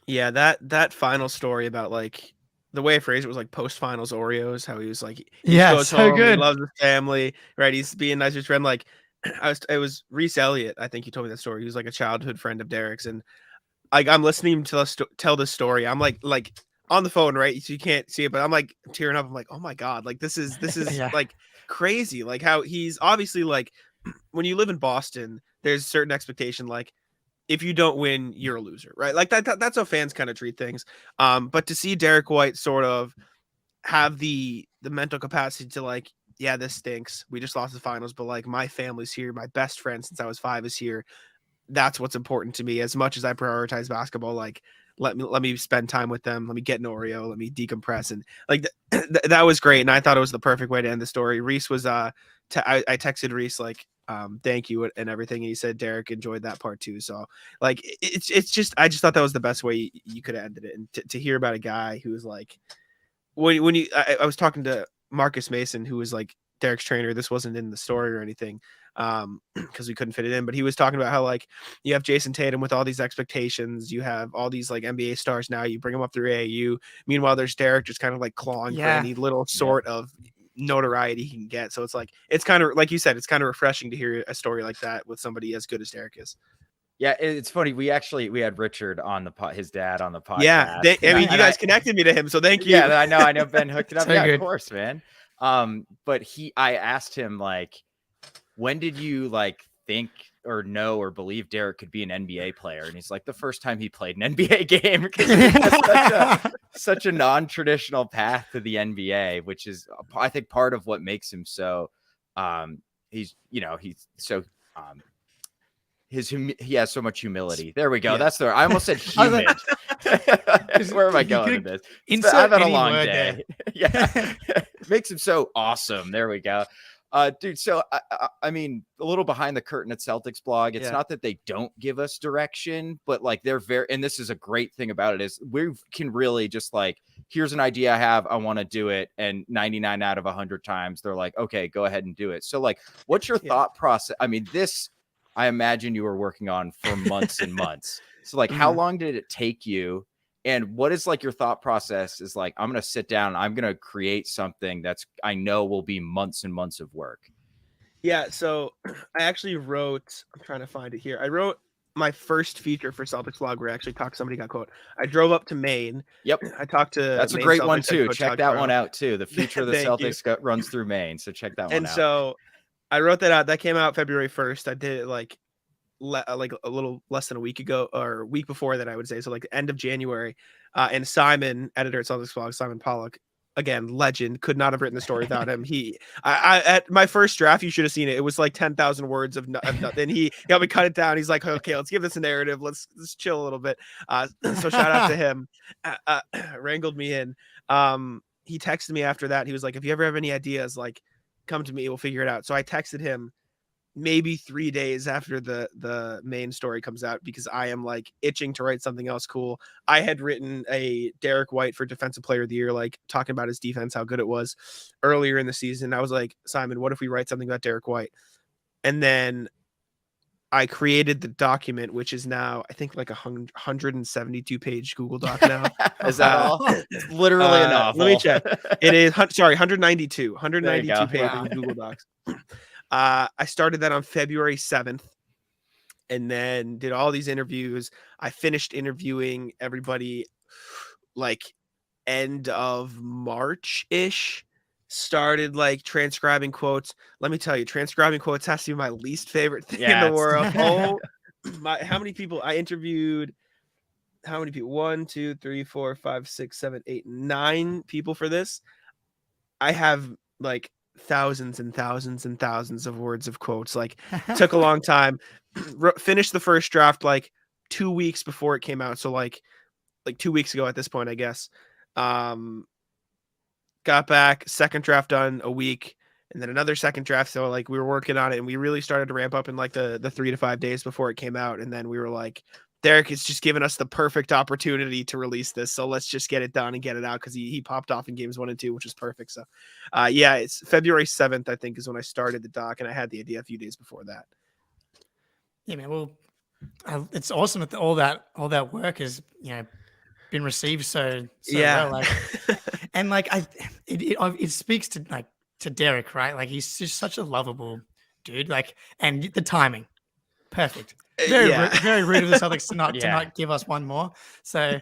Yeah, that final story about like the way I phrased it was like post-finals Oreos, how he was like, he goes so home, good. he loves his family, right? He's being nice to his friend. Like it was Reese Elliott, I think he told me that story. He was like a childhood friend of Derek's, and like I'm listening to tell this story. I'm like on the phone, right? So you can't see it, but I'm like tearing up. I'm like, oh my God, like this is like crazy. Like how he's obviously like, when you live in Boston, there's a certain expectation, like if you don't win, you're a loser, right? Like that's how fans kind of treat things. But to see Derrick White sort of have the mental capacity to like, yeah, this stinks. We just lost the finals, but like my family's here. My best friend since I was 5 is here. That's what's important to me. As much as I prioritize basketball, like let me spend time with them. Let me get an Oreo. Let me decompress. And like that was great. And I thought it was the perfect way to end the story. Reese was I texted Reese like, thank you and everything. And he said Derek enjoyed that part too. So like it's just, I just thought that was the best way you could have ended it. And to hear about a guy who was like, I was talking to Marcus Mason, who was like Derek's trainer. This wasn't in the story or anything, because we couldn't fit it in, but he was talking about how like you have Jason Tatum with all these expectations, you have all these like NBA stars now, you bring them up through AAU. Meanwhile, there's Derek just kind of like clawing for any little sort of notoriety he can get. So it's like, it's kind of like you said, it's kind of refreshing to hear a story like that with somebody as good as Derek is. Yeah, it's funny. We had Richard on his dad on the podcast. Yeah, you guys connected me to him, so thank you. Yeah, I know. Ben hooked it up. Yeah, good. Of course, man. But I asked him like, when did you like think or know or believe Derek could be an NBA player? And he's like, the first time he played an NBA game, because he has such a non-traditional path to the NBA, which is, I think, part of what makes him so. He has so much humility. There we go. Yeah. That's I almost said humid. Where am I going with this? I've had a long day. Yeah. Makes him so awesome. There we go. Dude, so I mean, a little behind the curtain at Celtics blog. It's not that they don't give us direction, but like they're very, and this is a great thing about it is we can really just like, here's an idea I have, I want to do it, and 99 out of 100 times they're like, okay, go ahead and do it. So like, what's your thought process? I mean, this I imagine you were working on for months and months. So like, how long did it take you? And what is like your thought process is like, I'm going to sit down, I'm going to create something that's, I know will be months and months of work. Yeah. So I actually wrote, I'm trying to find it here. I wrote my first feature for Celticsblog where I actually talked, somebody got quote. I drove up to Maine. Yep. I talked to, that's a Maine great Celtics one head too. coach Check Todd that Carl. one out too. The future of the Celtics runs through Maine. So check that one out. And so I wrote that out. That came out February 1st. I did it like a little less than a week ago or a week before that, I would say. So like the end of January. And Simon, editor at Celticsblog, Simon Pollock, again, legend, could not have written the story without him. I at my first draft, you should have seen it. It was like 10,000 words of nothing. He helped me cut it down. He's like, okay, let's give this a narrative. Let's chill a little bit. So shout out to him. Wrangled me in. He texted me after that. He was like, if you ever have any ideas, like come to me, we'll figure it out. So I texted him maybe 3 days after the main story comes out because I am like itching to write something else cool. I had written a Derrick White for Defensive Player of the Year, like talking about his defense, how good it was earlier in the season. I was like, Simon, what if we write something about Derrick White? And then I created the document, which is now I think like 172 page Google Doc now. Is that all? It's literally a novel. Let me check. It is 192 pages of Google Docs. I started that on February 7th and then did all these interviews. I finished interviewing everybody like end of March-ish. Started like transcribing quotes. Let me tell you, transcribing quotes has to be my least favorite thing in the world. Oh my, how many people I interviewed? How many people? 1, 2, 3, 4, 5, 6, 7, 8, 9 people for this. I have like thousands and thousands and thousands of words of quotes. Like took a long time. Finished the first draft like 2 weeks before it came out. So like 2 weeks ago at this point, I guess. Got back, second draft done a week, and then another second draft. So like we were working on it and we really started to ramp up in like the 3 to 5 days before it came out. And then we were like, Derrick is just giving us the perfect opportunity to release this. So let's just get it done and get it out because he popped off in games 1 and 2, which is perfect. So yeah, it's February 7th, I think, is when I started the doc, and I had the idea a few days before that. Yeah, man. Well, it's awesome that all that work is, been received so well. Like, and like it speaks to Derrick, right? Like he's just such a lovable dude. Like, and the timing, perfect. Very rude of the Celtics to not give us one more. So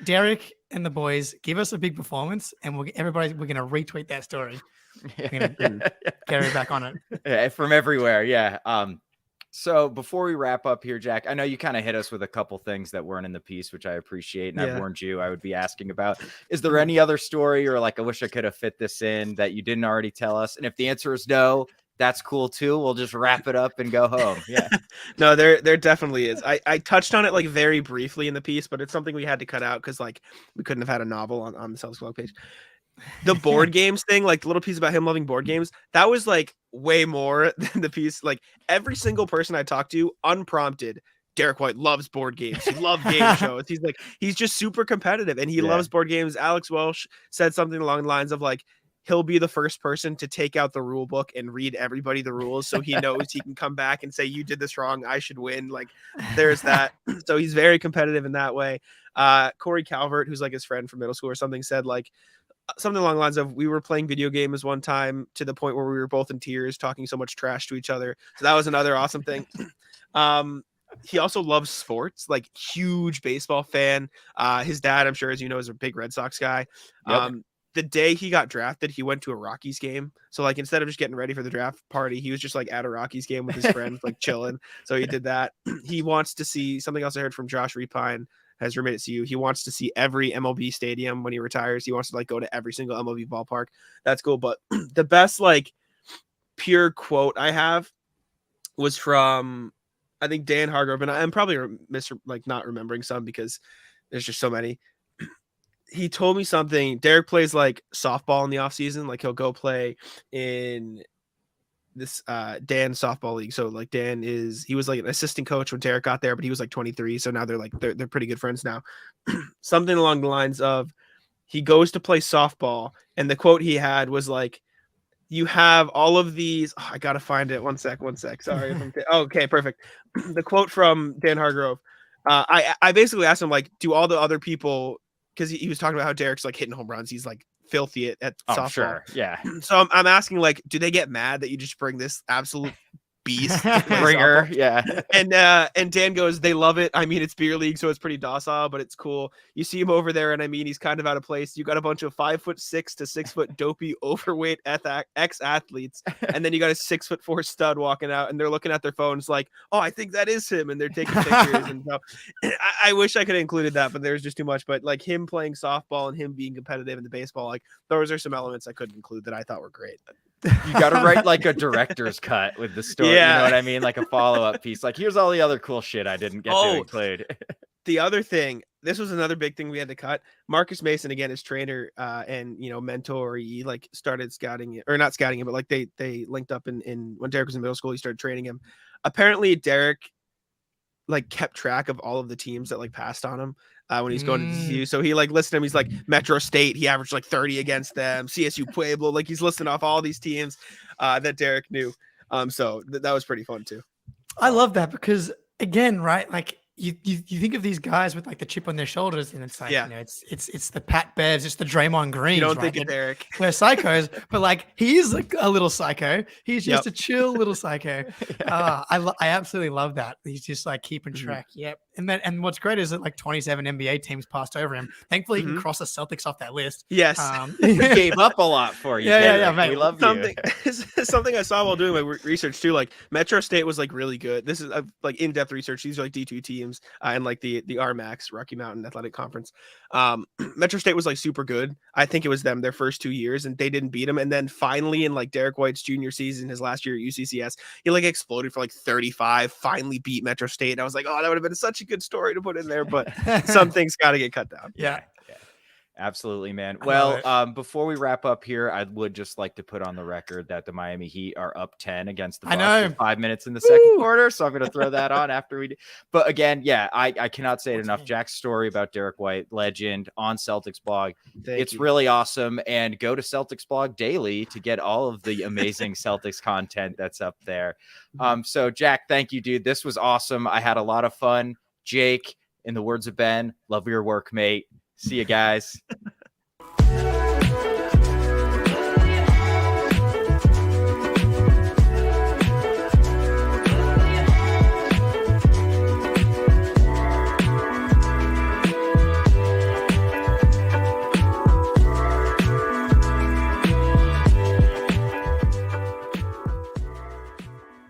Derrick and the boys give us a big performance, and we're going to retweet that story. We're going to carry back on it. Yeah, from everywhere. Yeah. So before we wrap up here, Jack, I know you kind of hit us with a couple things that weren't in the piece, which I appreciate. And I warned you I would be asking about. Is there any other story or like, I wish I could have fit this in that you didn't already tell us? And if the answer is no, that's cool too. We'll just wrap it up and go home. Yeah. No, there definitely is. I touched on it like very briefly in the piece, but it's something we had to cut out because like we couldn't have had a novel on the Celtics blog page. The board games thing, like the little piece about him loving board games, that was like way more than the piece. Like every single person I talked to, unprompted, Derrick White loves board games. He loves game shows. He's just super competitive and he loves board games. Alex Welsh said something along the lines of like, he'll be the first person to take out the rule book and read everybody the rules so he knows he can come back and say, you did this wrong, I should win. Like there's that. So he's very competitive in that way. Corey Calvert, who's like his friend from middle school or something, said like something along the lines of, we were playing video games one time to the point where we were both in tears talking so much trash to each other. So that was another awesome thing. He also loves sports, like huge baseball fan. His dad, I'm sure, as you know, is a big Red Sox guy. The day he got drafted, he went to a Rockies game. So like, instead of just getting ready for the draft party, he was just like at a Rockies game with his friends, like chilling. So he did that. He wants to see something else I heard from Josh Repine, has roommate at CU. He wants to see every MLB stadium when he retires. He wants to like go to every single MLB ballpark. That's cool. But the best like pure quote I have was from, I think, Dan Hargrove, and I'm probably not remembering some because there's just so many. He told me something. Derrick plays like softball in the off season. Like he'll go play in this Dan's softball league. So like he was like an assistant coach when Derrick got there, but he was like 23. So now they're pretty good friends now. Something along the lines of he goes to play softball, and the quote he had was like, you have all of these. Oh, I gotta find it. One sec. Sorry. Okay, perfect. The quote from Dan Hargrove. I basically asked him like, do all the other people, because he was talking about how Derrick's like hitting home runs. He's like filthy at softball. Sure. Yeah. So I'm asking like, do they get mad that you just bring this absolute beast to play Ringer? softball? Yeah. And Dan goes, they love it. I mean, it's beer league, so it's pretty docile, but it's cool. You see him over there, and I mean, he's kind of out of place. You got a bunch of 5'6" to 6 foot dopey overweight ex athletes, and then you got a 6'4" stud walking out, and they're looking at their phones like, oh, I think that is him, and they're taking pictures. And so I wish I could have included that, but there's just too much. But like him playing softball and him being competitive in the baseball, like those are some elements I couldn't include that I thought were great. You got to write like a director's cut with the story. Yeah. You know what I mean? Like a follow-up piece. Like, here's all the other cool shit I didn't get to include. The other thing, this was another big thing we had to cut. Marcus Mason, again, his trainer and mentor, he like started scouting it, or not scouting him, but like they linked up in when Derrick was in middle school, he started training him. Apparently Derrick like kept track of all of the teams that like passed on him when he's going to DCU. So he like listed them. He's like Metro State, he averaged like 30 against them. CSU Pueblo, like he's listing off all these teams that Derrick knew. So that was pretty fun too. I love that because again, right? Like you think of these guys with like the chip on their shoulders, and it's like, it's the Pat Bevs, it's the Draymond Greens. You don't right? think of Derrick. They're psychos, but like he's like a little psycho. He's just a chill little psycho. I absolutely love that. He's just like keeping track. Yep. And what's great is that like 27 NBA teams passed over him. Thankfully, he can cross the Celtics off that list. Yes. We gave up a lot for you. Yeah, mate. We love something, you. something I saw while doing my research too. Like Metro State was like really good. This is like in-depth research. These are like D2 teams and like the RMAX, Rocky Mountain Athletic Conference. Metro State was like super good. I think it was them their first 2 years, and they didn't beat them. And then finally in like Derrick White's junior season, his last year at UCCS, he like exploded for like 35. Finally beat Metro State. And I was like, oh, that would have been such a good story to put in there, but some things got to get cut down. Yeah. Absolutely, man. Well, before we wrap up here, I would just like to put on the record that the Miami Heat are up 10 against the Bucks with 5 minutes in the second quarter. So I'm going to throw that on after we do. But again, I cannot say it enough. Jack's story about Derrick White, legend on Celticsblog. It's really awesome. And go to Celticsblog daily to get all of the amazing Celtics content that's up there. So Jack, thank you, dude. This was awesome. I had a lot of fun. Jake, in the words of Ben, love your work, mate. See you guys.